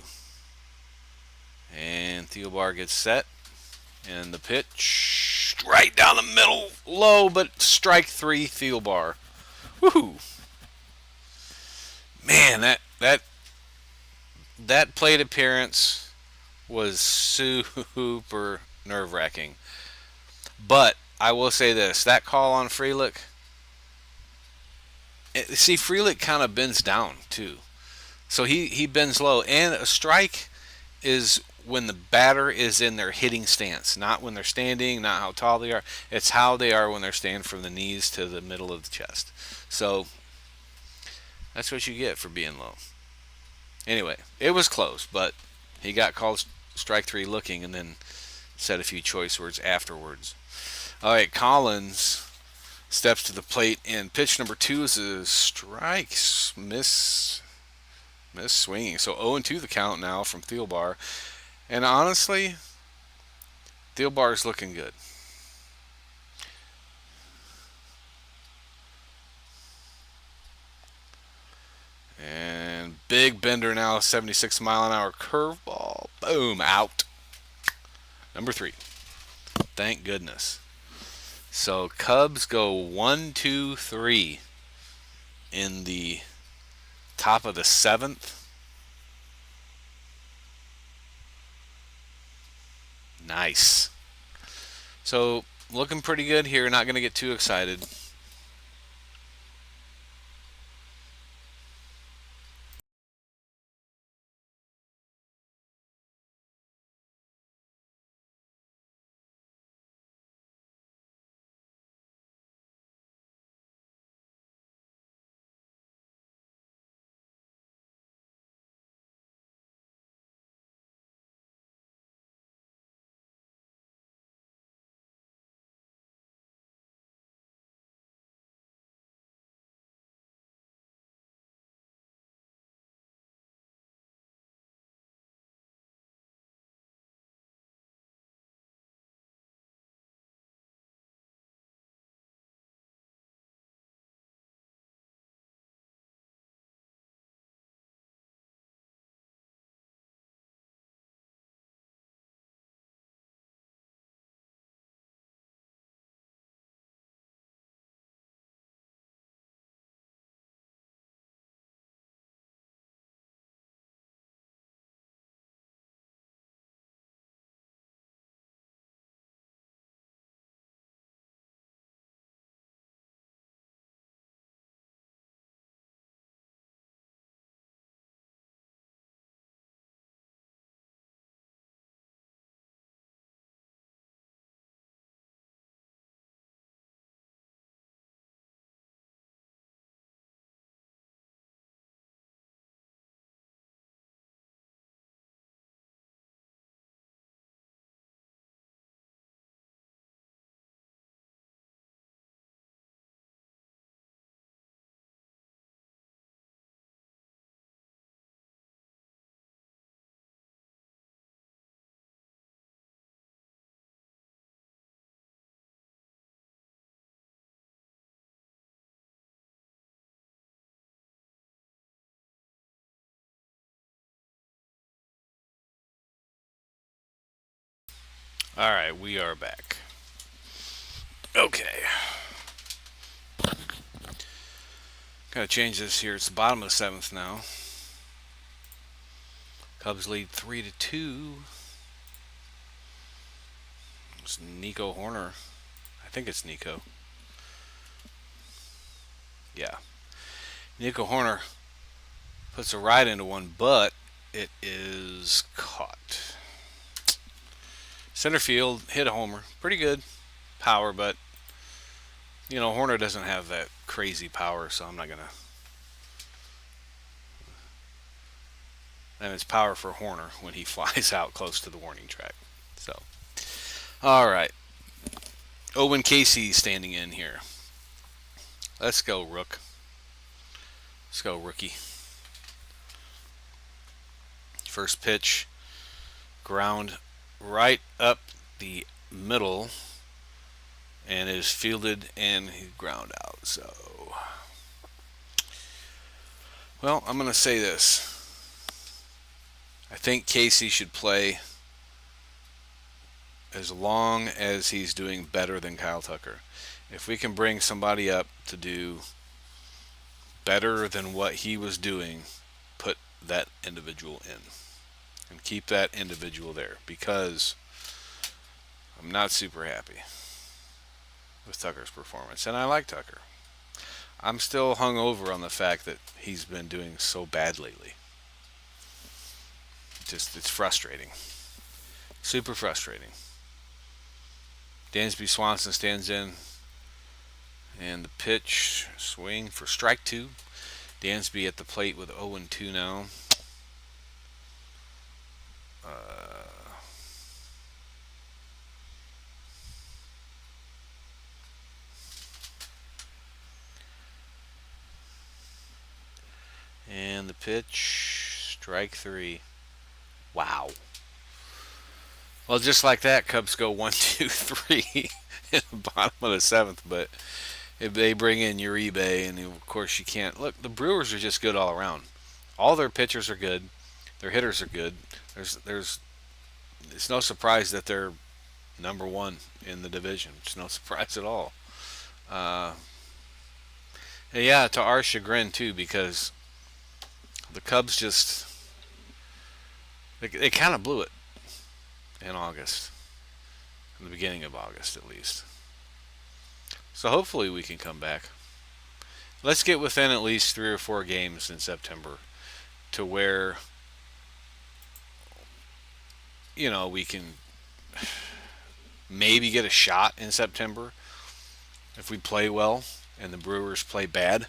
And Thielbar gets set, and the pitch right down the middle, low, but strike 3, Thielbar. Woohoo! Man, that plate appearance was super nerve-wracking. But I will say this: that call on Frelick. See, Frelick kind of bends down too, so he bends low, and a strike is when the batter is in their hitting stance, not when they're standing, not how tall they are. It's how they are when they're standing from the knees to the middle of the chest. So that's what you get for being low. Anyway, it was close, but he got called strike 3 looking and then said a few choice words afterwards. All right, Collins steps to the plate, and pitch number 2 is a strike. Miss swinging. So 0-2 the count now from Thielbar. And honestly, Thielbar's looking good. And big bender now, 76-mile-an-hour curveball. Boom, out. Number 3. Thank goodness. So Cubs go 1-2-3 in the top of the 7th. Nice. So looking pretty good here. Not going to get too excited. All right, we are back. Okay, gotta change this here. It's the bottom of the seventh now. Cubs lead 3-2. It's Nico Horner. I think it's Nico. Yeah, Nico Horner puts a right into one, but it is caught. Center field hit a homer. Pretty good power, but Horner doesn't have that crazy power, so I'm not gonna. And it's power for Horner when he flies out close to the warning track. So, all right. Owen Casey standing in here. Let's go, Rook. Let's go, rookie. First pitch, ground right up the middle, and is fielded and he ground out. So, well, I'm going to say this. I think Casey should play as long as he's doing better than Kyle Tucker. If we can bring somebody up to do better than what he was doing, put that individual in and keep that individual there, because I'm not super happy with Tucker's performance, and I like Tucker. I'm still hung over on the fact that he's been doing so bad lately. Just, it's frustrating. Super frustrating. Dansby Swanson stands in, and the pitch, swing for strike two. Dansby at the plate with 0-2 now. And the pitch, strike three. Wow. Well, just like that, Cubs go 1-2-3 in the bottom of the seventh. But if they bring in Uribe, and of course you can't look. The Brewers are just good all around. All their pitchers are good. Their hitters are good. It's no surprise that they're number one in the division. It's no surprise at all. Uh, and yeah, to our chagrin too, because the Cubs just they kind of blew it in August, in the beginning of August at least. So hopefully we can come back. Let's get within at least 3 or 4 games in September, to where we can maybe get a shot in September if we play well and the Brewers play bad.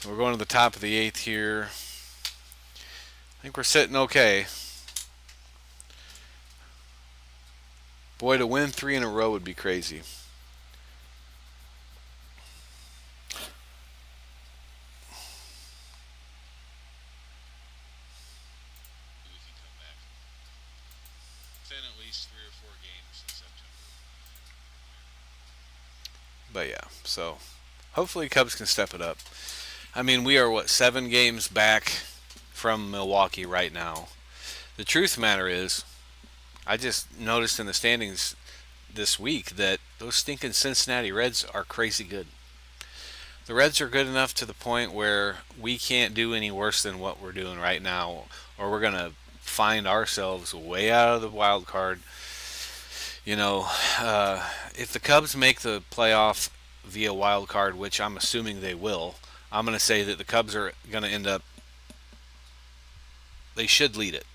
We're going to the top of the eighth here. I think we're sitting okay. Boy, to win 3 in a row would be crazy. At least 3 or 4 games in September. But yeah, so hopefully Cubs can step it up. I mean, we are 7 games back from Milwaukee right now. The truth of the matter is, I just noticed in the standings this week that those stinking Cincinnati Reds are crazy good. The Reds are good enough to the point where we can't do any worse than what we're doing right now, or we're going to find ourselves way out of the wild card. If the Cubs make the playoff via wild card, which I'm assuming they will, I'm going to say that the Cubs are going to end up. They should lead it.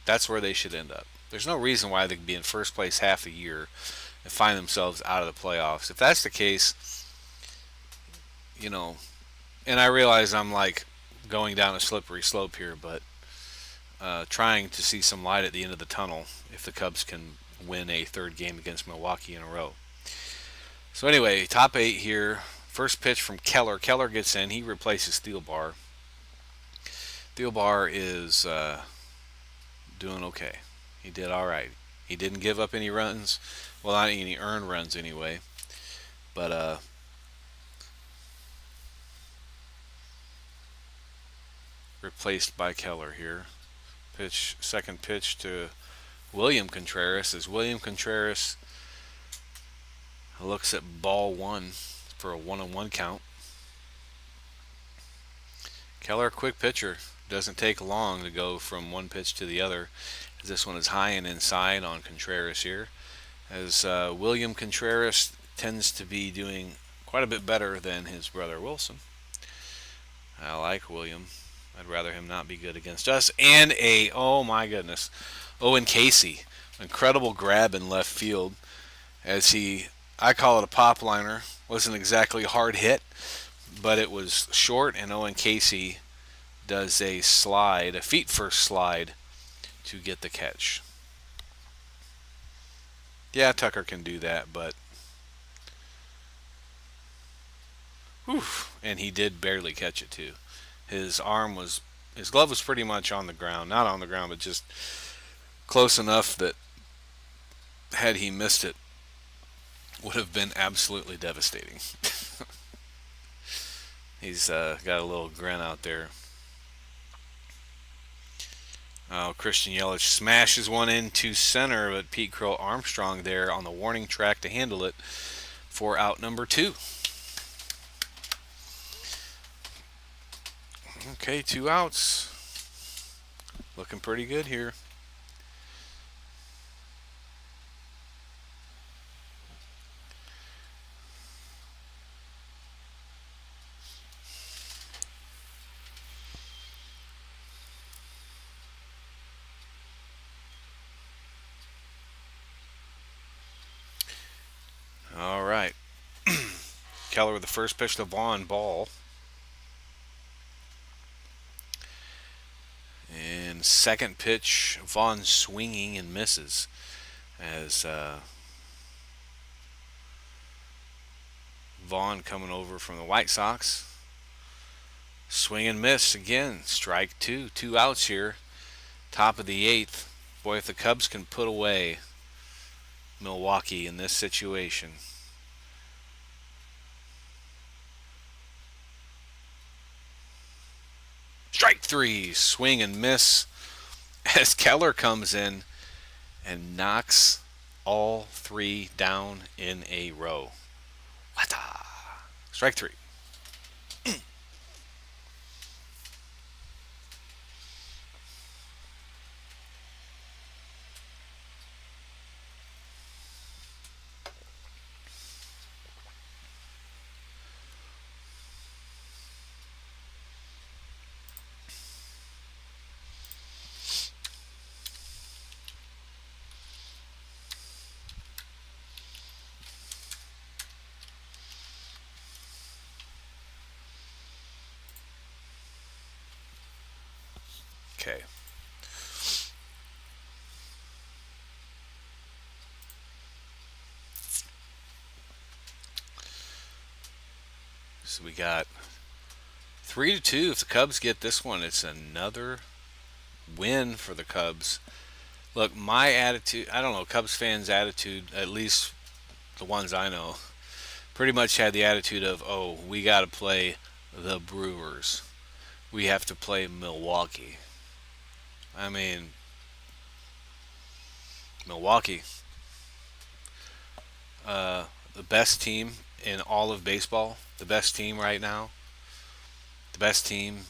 That's where they should end up. There's no reason why they could be in first place half the year and find themselves out of the playoffs. If that's the case, and I realize I'm like going down a slippery slope here, but trying to see some light at the end of the tunnel if the Cubs can win a third game against Milwaukee in a row. So anyway, top 8 here. First pitch from Keller. Keller gets in. He replaces Thielbar. Thielbar is doing okay. He did all right. He didn't give up any runs. Well, not any earned runs anyway. But replaced by Keller here. Second pitch to William Contreras as William Contreras looks at ball one for a 1-1 count. Keller, quick pitcher. Doesn't take long to go from one pitch to the other. This one is high and inside on Contreras here. As William Contreras tends to be doing quite a bit better than his brother Wilson. I like William. I'd rather him not be good against us. And oh my goodness, Owen Casey. Incredible grab in left field as I call it a pop liner. Wasn't exactly hard hit, but it was short, and Owen Casey does a slide, a feet first slide, to get the catch. Yeah, Tucker can do that, but whew, and he did barely catch it too. His glove was pretty much on the ground, not on the ground, but just close enough that had he missed it, would have been absolutely devastating. He's got a little grin out there. Oh, Christian Yelich smashes one into center, but Pete Crow Armstrong there on the warning track to handle it for out number 2. Okay, 2 outs. Looking pretty good here. All right. Keller with the first pitch to Vaughn, ball. And second pitch, Vaughn swinging and misses as Vaughn coming over from the White Sox. Swing and miss again. Strike 2. 2 outs here. Top of the 8th. Boy, if the Cubs can put away Milwaukee in this situation. Strike 3. Swing and miss as Keller comes in and knocks all 3 down in a row. Wata. Strike 3. Okay. So we got 3-2. If the Cubs get this one, it's another win for the Cubs. Look, my attitude, I don't know, Cubs fans' attitude, at least the ones I know, pretty much had the attitude of, oh, we got to play the Brewers. We have to play Milwaukee. I mean, Milwaukee, the best team in all of baseball, the best team right now, the best team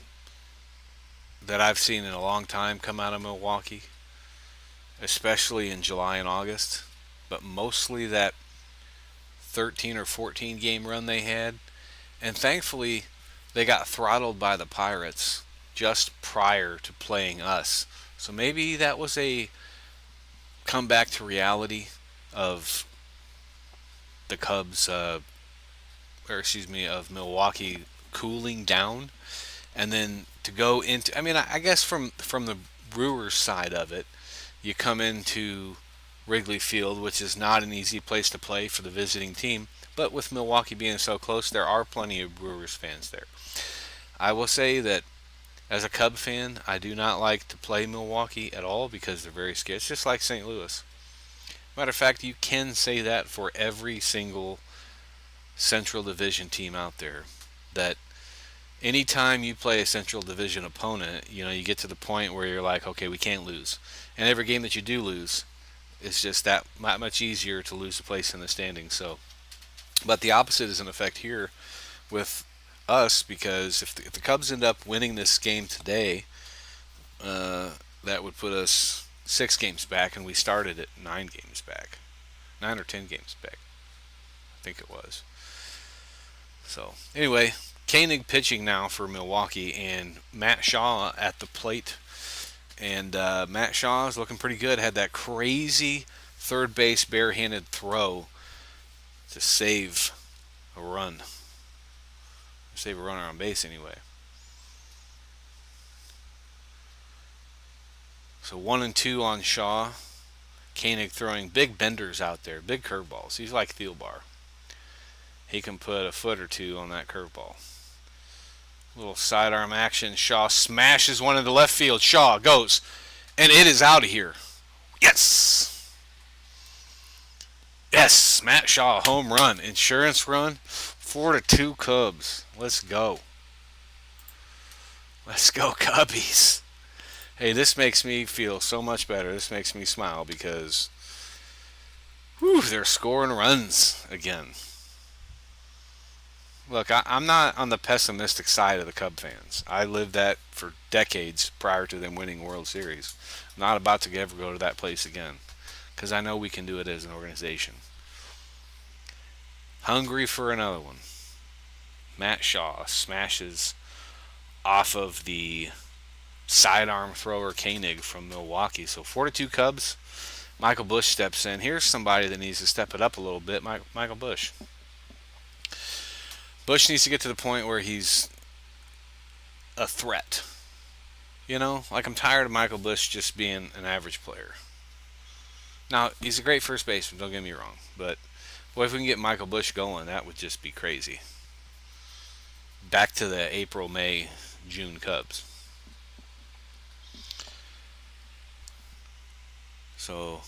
that I've seen in a long time come out of Milwaukee, especially in July and August, but mostly that 13 or 14 game run they had. And thankfully, they got throttled by the Pirates just prior to playing us. So maybe that was a comeback to reality of the Cubs, of Milwaukee cooling down. And then to go into, I mean, I guess from the Brewers side of it, you come into Wrigley Field, which is not an easy place to play for the visiting team. But with Milwaukee being so close, there are plenty of Brewers fans there. I will say that as a Cub fan, I do not like to play Milwaukee at all because they're very scared. It's just like St. Louis. Matter of fact, you can say that for every single Central Division team out there. That anytime you play a Central Division opponent, you get to the point where you're like, okay, we can't lose. And every game that you do lose, it's just that much easier to lose a place in the standings. So, but the opposite is in effect here with us, because if the Cubs end up winning this game today, uh, that would put us 6 games back, and we started at 9 games back, 9 or 10 games back, I think it was. So anyway, Koenig pitching now for Milwaukee, and Matt Shaw at the plate. And Matt Shaw is looking pretty good. Had that crazy third base barehanded throw to save a run. Save a runner on base anyway. So 1-2 on Shaw. Koenig throwing big benders out there, big curveballs. He's like Thielbar. He can put a foot or two on that curveball. Little sidearm action. Shaw smashes one into left field. Shaw goes, and it is out of here. Yes! Yes, Matt Shaw, home run. Insurance run. 4-2 Cubs. Let's go. Let's go, Cubbies. Hey, this makes me feel so much better. This makes me smile because they're scoring runs again. Look, I'm not on the pessimistic side of the Cub fans. I lived that for decades prior to them winning World Series. I'm not about to ever go to that place again because I know we can do it as an organization. Hungry for another one. Matt Shaw smashes off of the sidearm thrower Koenig from Milwaukee. So 4-2 Cubs. Michael Busch steps in. Here's somebody that needs to step it up a little bit. Michael Busch. Busch needs to get to the point where he's a threat. You know, like I'm tired of Michael Busch just being an average player. Now, he's a great first baseman, don't get me wrong. But, boy, if we can get Michael Busch going, that would just be crazy. Back to the April, May, June Cubs. So,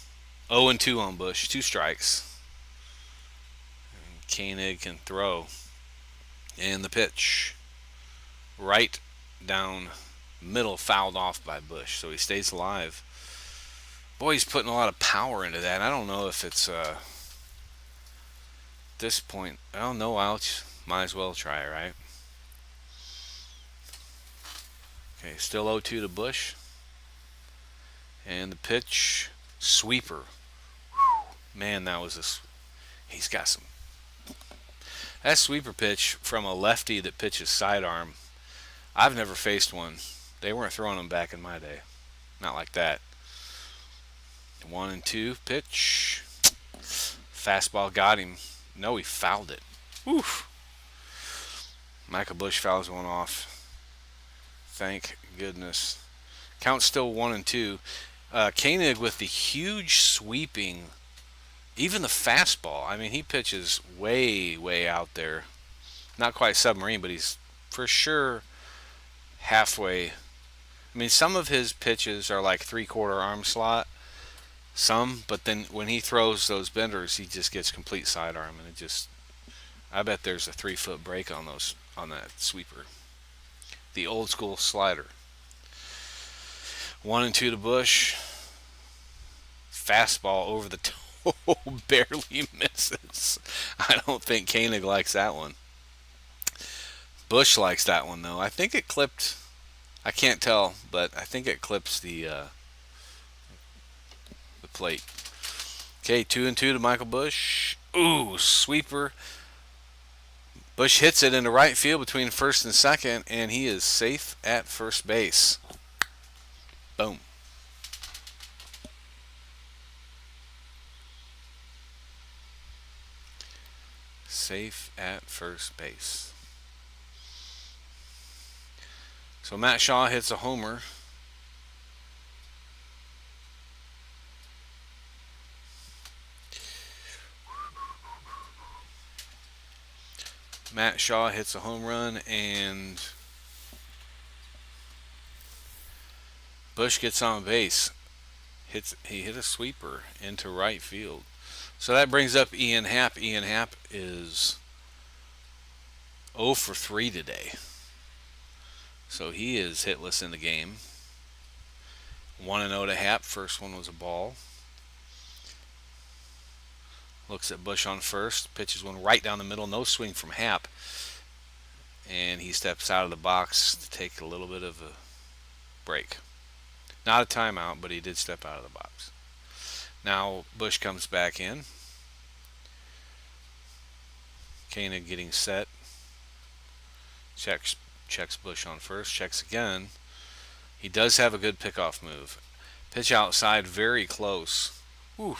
0-2 on Busch, 2 strikes. And Koenig can throw. And the pitch, right down middle, fouled off by Busch, so he stays alive. Boy, he's putting a lot of power into that. I don't know if it's at this point. I don't know. Might as well try, right? Okay, still 0-2 to Busch, and the pitch, sweeper. Man, that was he's got some. That sweeper pitch from a lefty that pitches sidearm, I've never faced one. They weren't throwing them back in my day. Not like that. 1-2 pitch. Fastball got him. No, he fouled it. Oof. Michael Busch fouls one off. Thank goodness. Count's still 1-2. Koenig with the huge sweeping. Even the fastball. I mean, he pitches way, way out there. Not quite submarine, but he's for sure halfway. I mean, some of his pitches are like 3/4 arm slot. Some, but then when he throws those benders, he just gets complete sidearm, and it just. I bet there's a 3-foot break on that sweeper. The old school slider. 1-2 to Busch. Fastball over the toe. Barely misses. I don't think Koenig likes that one. Busch likes that one, though. I think it clipped. I can't tell, but I think it clips the plate. Okay, 2-2 to Michael Busch. Ooh, sweeper. Busch hits it into right field between first and second, and he is safe at first base. Boom. Safe at first base. So Matt Shaw hits a homer. Matt Shaw hits a home run, and Busch gets on base. He hit a sweeper into right field. So that brings up Ian Happ. Ian Happ is 0 for 3 today. So he is hitless in the game. 1-0 to Happ. First one was a ball. Looks at Bush on first. Pitches one right down the middle. No swing from Happ. And he steps out of the box to take a little bit of a break. Not a timeout, but he did step out of the box. Now Bush comes back in. Koenig getting set. Checks Bush on first. Checks again. He does have a good pickoff move. Pitch outside, very close. Whew.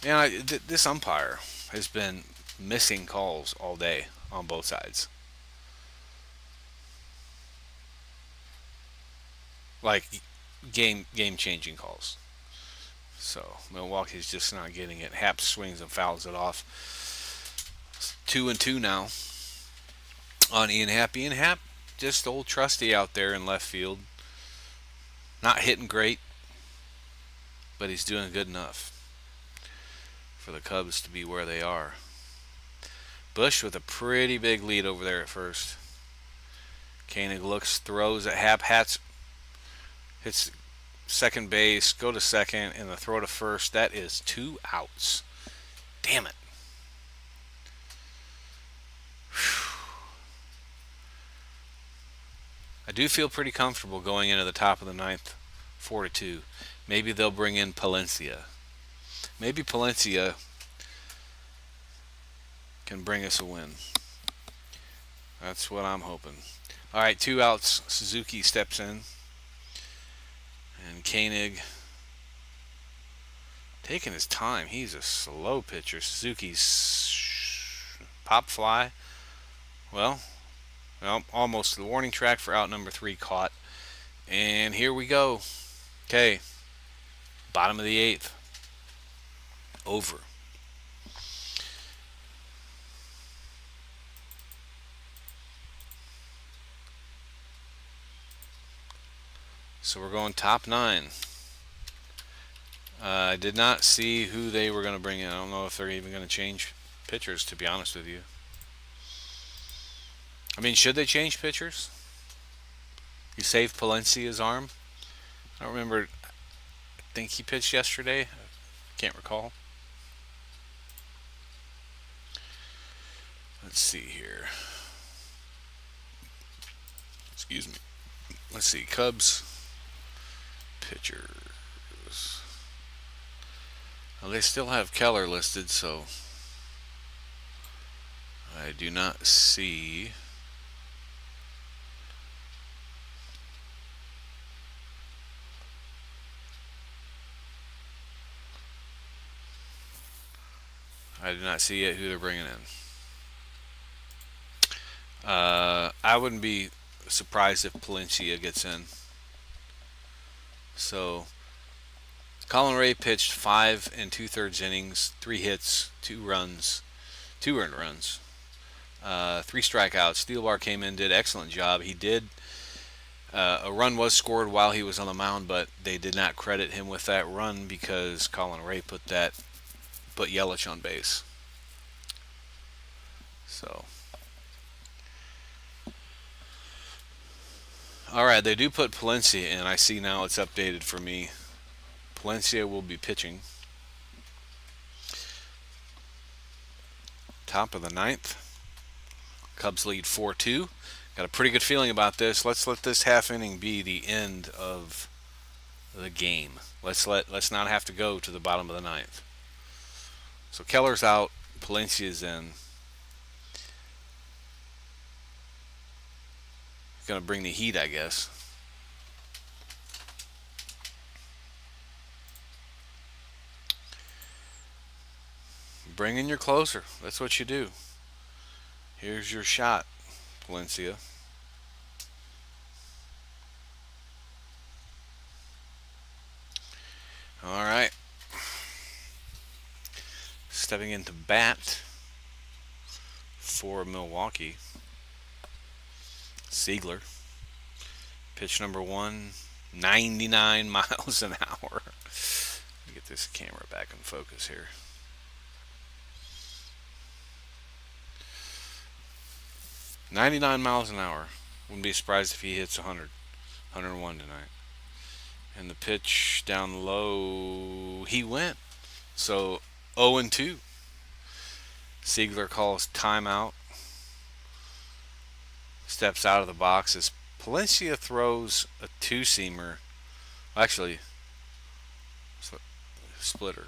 Man, this umpire has been missing calls all day on both sides. Like game changing calls. So Milwaukee's just not getting it. Happ swings and fouls it off. 2-2 now on Ian Happ. Ian Happ, just old trusty out there in left field. Not hitting great, but he's doing good enough for the Cubs to be where they are. Bush with a pretty big lead over there at first. Koenig looks, throws at Happ. Hits second base, go to second, and the throw to first. That is 2 outs. Damn it. Whew. I do feel pretty comfortable going into the top of the ninth, 4-2. Maybe they'll bring in Palencia. Maybe Palencia can bring us a win. That's what I'm hoping. All right, 2 outs. Suzuki steps in. And Koenig taking his time. He's a slow pitcher. Suzuki's pop fly. Well, almost the warning track for out number 3 caught. And here we go. Okay. Bottom of the 8th. Over. So we're going top 9. I did not see who they were going to bring in. I don't know if they're even going to change pitchers, to be honest with you. I mean, should they change pitchers? You saved Palencia's arm. I don't remember. I think he pitched yesterday. Can't recall. Let's see here. Excuse me. Let's see. Cubs pitchers. Well, they still have Keller listed, so I do not see. I do not see yet who they're bringing in. I wouldn't be surprised if Palencia gets in. So, Colin Ray pitched 5 2/3 innings, 3 hits, 2 earned runs, 3 strikeouts. Steelbar came in, did an excellent job. He did. A run was scored while he was on the mound, but they did not credit him with that run because Colin Ray put Yelich on base. So, all right, they do put Palencia in. I see now it's updated for me. Palencia will be pitching. Top of the 9th. Cubs lead 4-2. Got a pretty good feeling about this. Let's let this half inning be the end of the game. Let's not have to go to the bottom of the 9th. So Keller's out. Palencia's in. Going to bring the heat, I guess. Bring in your closer. That's what you do. Here's your shot, Palencia. All right. Stepping into bat for Milwaukee. Siegler. Pitch number 1, 99 miles an hour. Let me get this camera back in focus here. 99 miles an hour. Wouldn't be surprised if he hits 101 tonight. And the pitch down low, he went. So 0 and 2. Siegler calls timeout, steps out of the box as Palencia throws a two-seamer. Actually, splitter.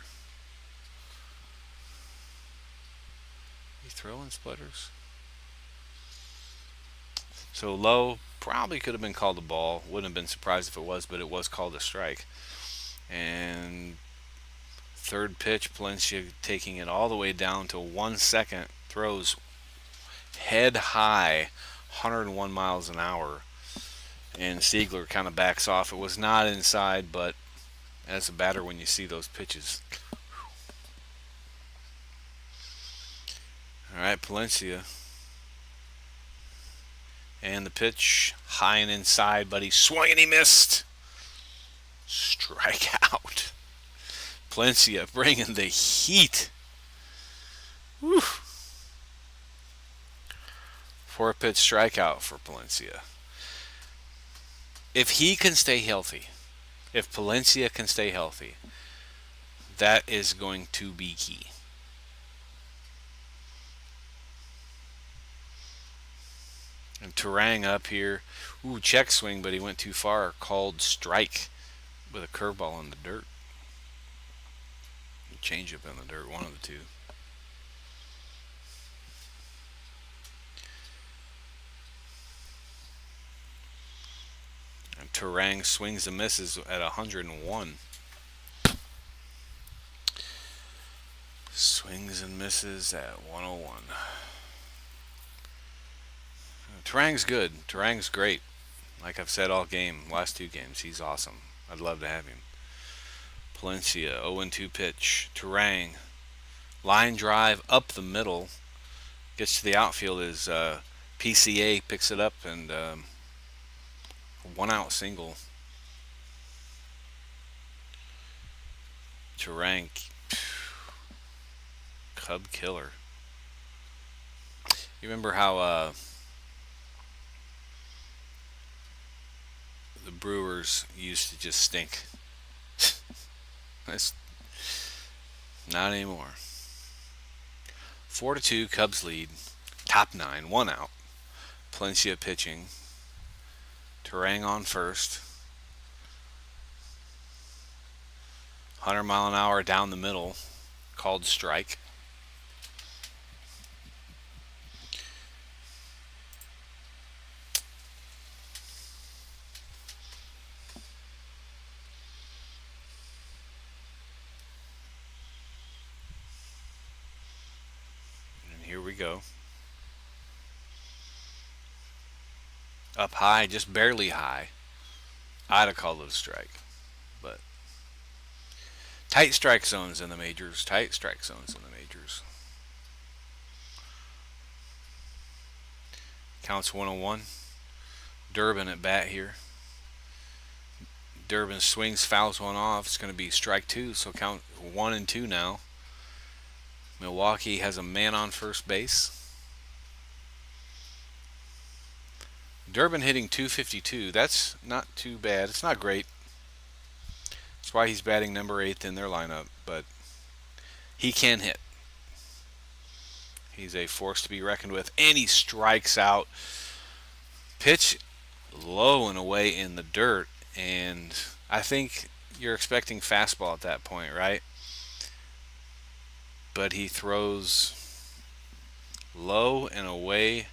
He throwing splitters? So low, probably could have been called a ball. Wouldn't have been surprised if it was, but it was called a strike. And third pitch, Palencia taking it all the way down to 1 second. Throws head high, 101 miles an hour. And Siegler kind of backs off. It was not inside, but as a batter, when you see those pitches. All right, Palencia. And the pitch, high and inside, but he swung and he missed. Strike out. Palencia bringing the heat. Whew. 4-pitch strikeout for Palencia. If he can stay healthy, if Palencia can stay healthy, that is going to be key. And Turang up here. Ooh, check swing, but he went too far. Called strike with a curveball in the dirt. Changeup in the dirt, one of the two. And Turang swings and misses at 101. Swings and misses at 101. Turang's good. Turang's great. Like I've said all game, last two games, he's awesome. I'd love to have him. Palencia, 0-2 pitch. Turang, line drive up the middle. Gets to the outfield as PCA picks it up and 1-out single. Turang, Cub killer. You remember how the Brewers used to just stink? That's not anymore. 4-2, Cubs lead. Top 9, 1 out. Palencia pitching. Turang on first. 100-mile-an-hour down the middle. Called strike. And here we go. Up high, just barely high. I'd have called it a strike. But tight strike zones in the majors. Tight strike zones in the majors. Counts 101. Durbin at bat here. Durbin swings, fouls one off. It's going to be strike 2, so count 1-2 now. Milwaukee has a man on first base. Durbin hitting .252. That's not too bad. It's not great. That's why he's batting number 8 in their lineup, but he can hit. He's a force to be reckoned with, and he strikes out. Pitch low and away in the dirt, and I think you're expecting fastball at that point, right? But he throws low and away,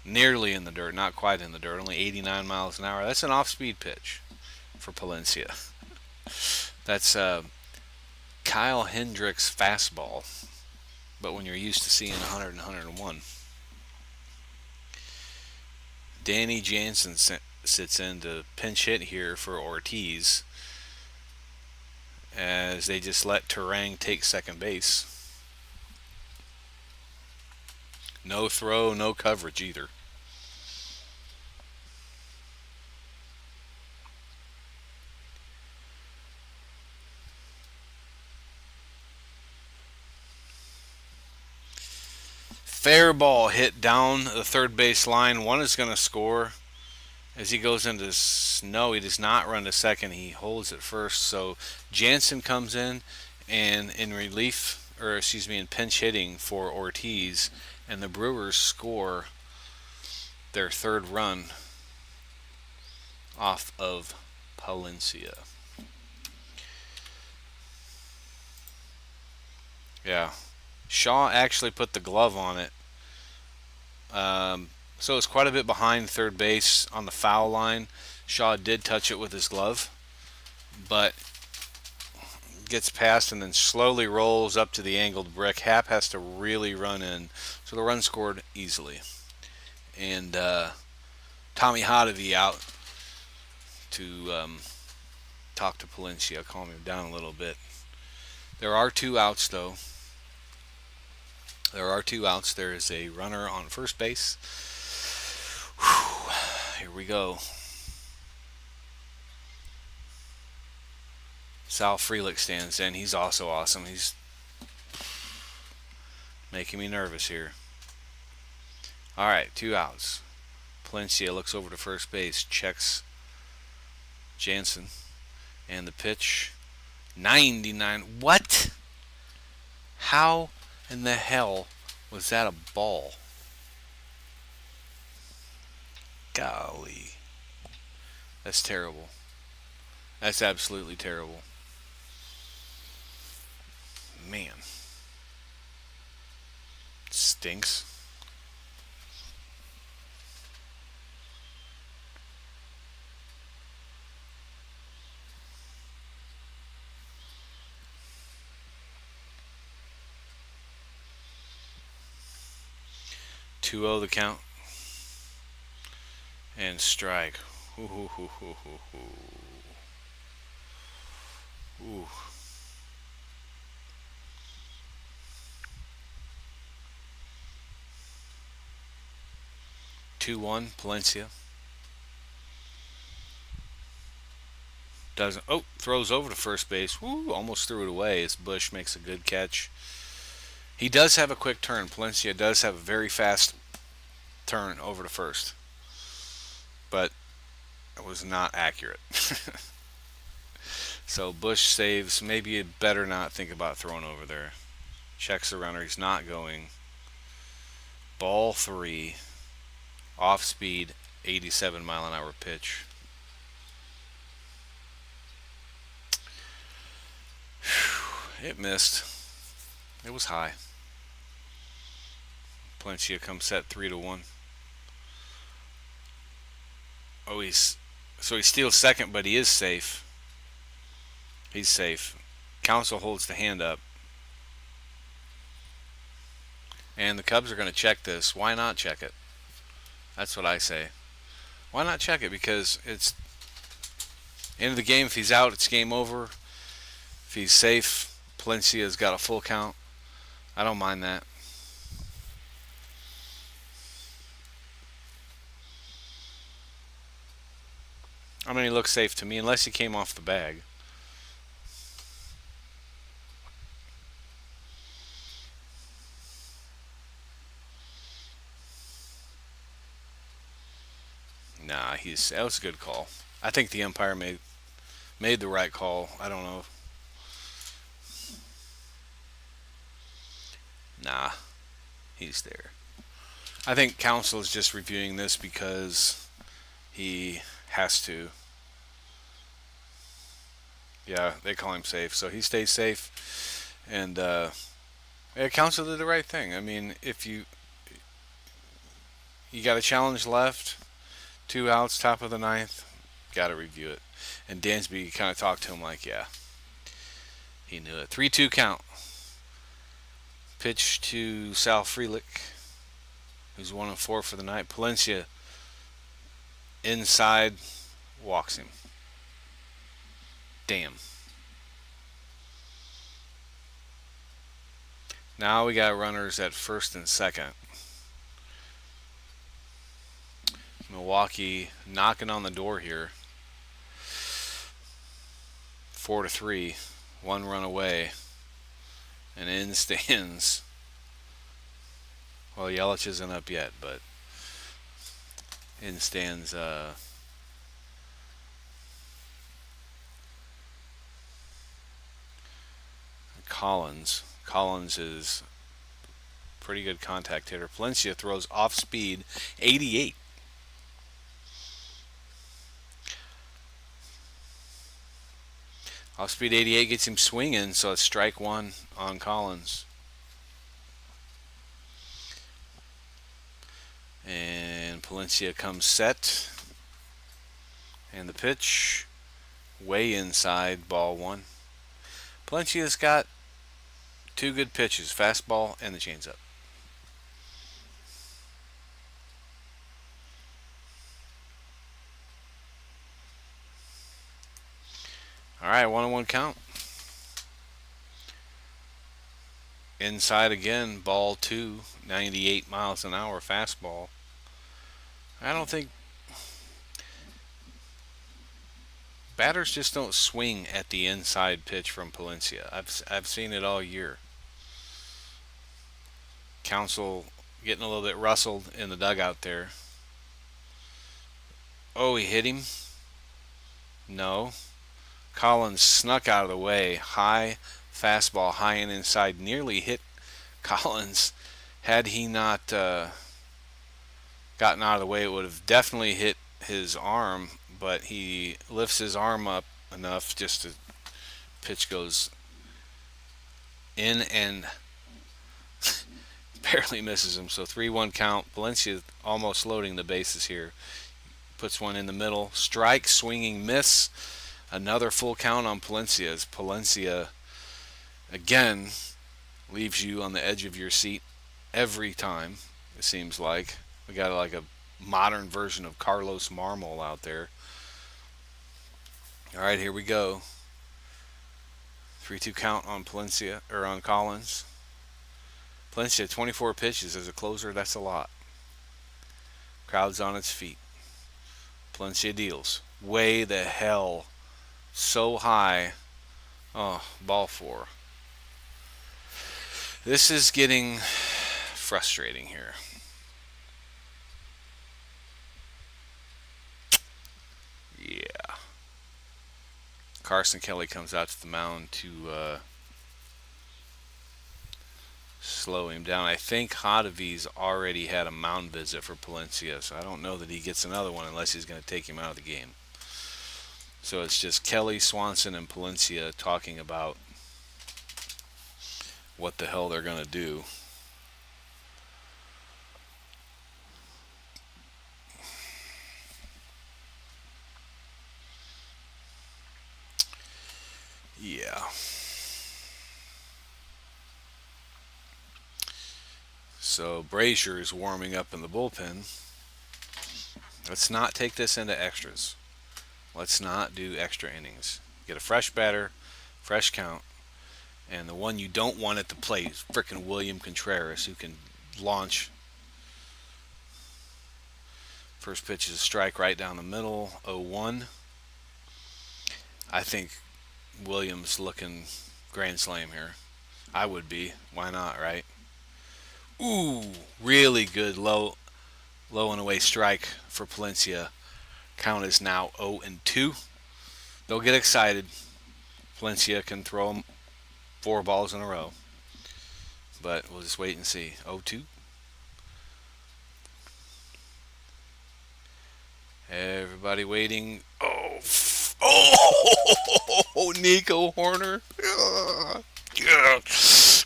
nearly in the dirt, not quite in the dirt, only 89 miles an hour. That's an off-speed pitch for Palencia. That's Kyle Hendricks fastball, but when you're used to seeing 100 and 101. Danny Jansen sits in to pinch hit here for Ortiz as they just let Turang take second base. No throw, no coverage either. Fair ball hit down the third base line. One is going to score. As he goes into snow, he does not run to second. He holds it first. So Jansen comes in, and in relief, or excuse me, in pinch hitting for Ortiz, and the Brewers score their third run off of Palencia. Yeah. Shaw actually put the glove on it. So it's quite a bit behind third base on the foul line. Shaw did touch it with his glove, but gets past and then slowly rolls up to the angled brick. Happ has to really run in. So the run scored easily. And Tommy Hotovy out to talk to Palencia, calm him down a little bit. There are two outs, though. There are two outs. There is a runner on first base. Whew. Here we go. Sal Frelick stands in. He's also awesome. He's making me nervous here. All right, two outs. Palencia looks over to first base, checks Jansen, and the pitch, 99. What? How in the hell was that a ball? Golly. That's terrible. That's absolutely terrible. Man. Stinks. Two 0 the count. And strike. Ooh, ooh, ooh, ooh, ooh, ooh. 2-1, Palencia. Doesn't. Oh, throws over to first base. Woo, almost threw it away as Bush makes a good catch. He does have a quick turn. Palencia does have a very fast turn over to first. But it was not accurate. So Bush saves. Maybe you'd better not think about throwing over there. Checks the runner. He's not going. Ball 3. Off speed, 87 mile an hour pitch. Whew, it missed. It was high. Palencia comes set 3-1. Oh, he steals second, but he is safe. He's safe. Counsell holds the hand up. And the Cubs are going to check this. Why not check it? That's what I say. Why not check it? Because it's end of the game. If he's out, it's game over. If he's safe, Palencia's got a full count. I don't mind that. I mean, he looks safe to me, unless he came off the bag. Nah, that was a good call. I think the umpire made the right call. I don't know. Nah, he's there. I think Counsell is just reviewing this because he has to. Yeah, they call him safe, so he stays safe. And yeah, Counsell did the right thing. I mean, if you got a challenge left, two outs, top of the ninth, got to review it. And Dansby kind of talked to him like, yeah, he knew it. 3-2 count. Pitch to Sal Frelick, who's 1-4 for the night. Palencia inside, walks him. Damn. Now we got runners at first and second. Milwaukee knocking on the door here. 4-3, one run away, and in stands. Well, Yelich isn't up yet, but in stands Collins. Collins is pretty good contact hitter. Palencia throws off speed 88. Off speed 88 gets him swinging, so it's strike one on Collins. And Palencia comes set. And the pitch, way inside, ball one. Palencia's got two good pitches, fastball and the changeup. All right, 1-1 count. Inside again, ball two, 98 miles an hour fastball. I don't think batters just don't swing at the inside pitch from Palencia. I've seen it all year. Counsell getting a little bit rustled in the dugout there. Oh, he hit him? No. Collins snuck out of the way. High fastball, high and inside, nearly hit Collins. Had he not gotten out of the way, it would have definitely hit his arm, but he lifts his arm up enough just to pitch goes in and barely misses him. So 3-1 count. Palencia almost loading the bases here. Puts one in the middle. Strike, swinging miss. Another full count on Palencia as Palencia again leaves you on the edge of your seat every time, it seems like. We got like a modern version of Carlos Marmol out there. All right, here we go. 3-2 count on Palencia, or on Collins. Palencia, 24 pitches as a closer, that's a lot. Crowd's on its feet. Palencia deals. Way the hell. So high. Oh, ball four. This is getting frustrating here. Yeah. Carson Kelly comes out to the mound to slow him down. I think Hadavi's already had a mound visit for Palencia, so I don't know that he gets another one unless he's going to take him out of the game. So it's just Kelly, Swanson, and Palencia talking about what the hell they're going to do. Yeah. So Brazier is warming up in the bullpen. Let's not take this into extras. Let's not do extra innings. Get a fresh batter, fresh count, and the one you don't want at the plate is frickin' William Contreras, who can launch. First pitch is a strike right down the middle, 0-1. I think Williams looking grand slam here. I would be. Why not, right? Ooh, really good low and away strike for Palencia. Count is now 0-2. They'll get excited. Palencia can throw them 4 balls in a row. But we'll just wait and see. 0-2. Everybody waiting. Oh, Nico Horner.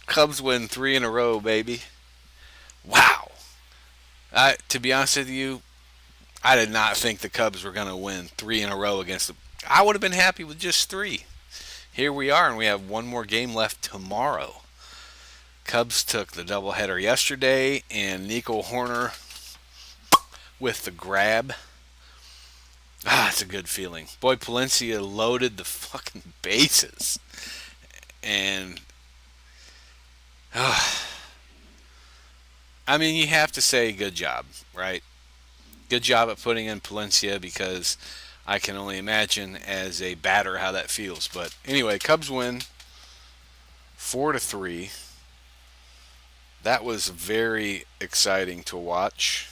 Cubs win 3 in a row, baby. Wow. To be honest with you, I did not think the Cubs were going to win 3 in a row against the... I would have been happy with just 3. Here we are, and we have one more game left tomorrow. Cubs took the doubleheader yesterday, and Nico Horner with the grab. It's a good feeling. Boy, Palencia loaded the fucking bases. And... I mean, you have to say good job, right? Good job at putting in Palencia, because I can only imagine as a batter how that feels. But anyway, Cubs win 4-3. That was very exciting to watch.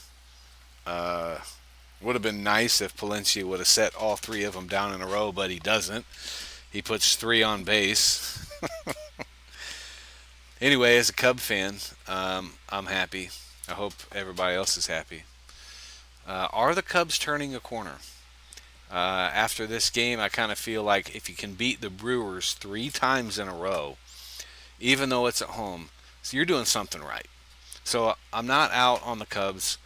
Would have been nice if Palencia would have set all 3 of them down in a row, but he doesn't. He puts 3 on base. Anyway, as a Cub fan, I'm happy. I hope everybody else is happy. Are the Cubs turning a corner? After this game, I kind of feel like if you can beat the Brewers 3 times in a row, even though it's at home, so you're doing something right. So I'm not out on the Cubs.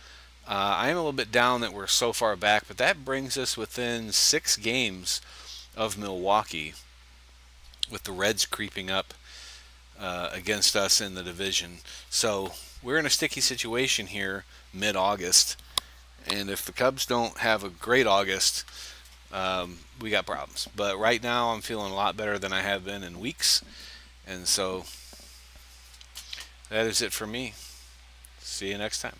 I am a little bit down that we're so far back, but that brings us within 6 games of Milwaukee, with the Reds creeping up against us in the division. So we're in a sticky situation here mid-August, and if the Cubs don't have a great August, we got problems. But right now, I'm feeling a lot better than I have been in weeks, and so that is it for me. See you next time.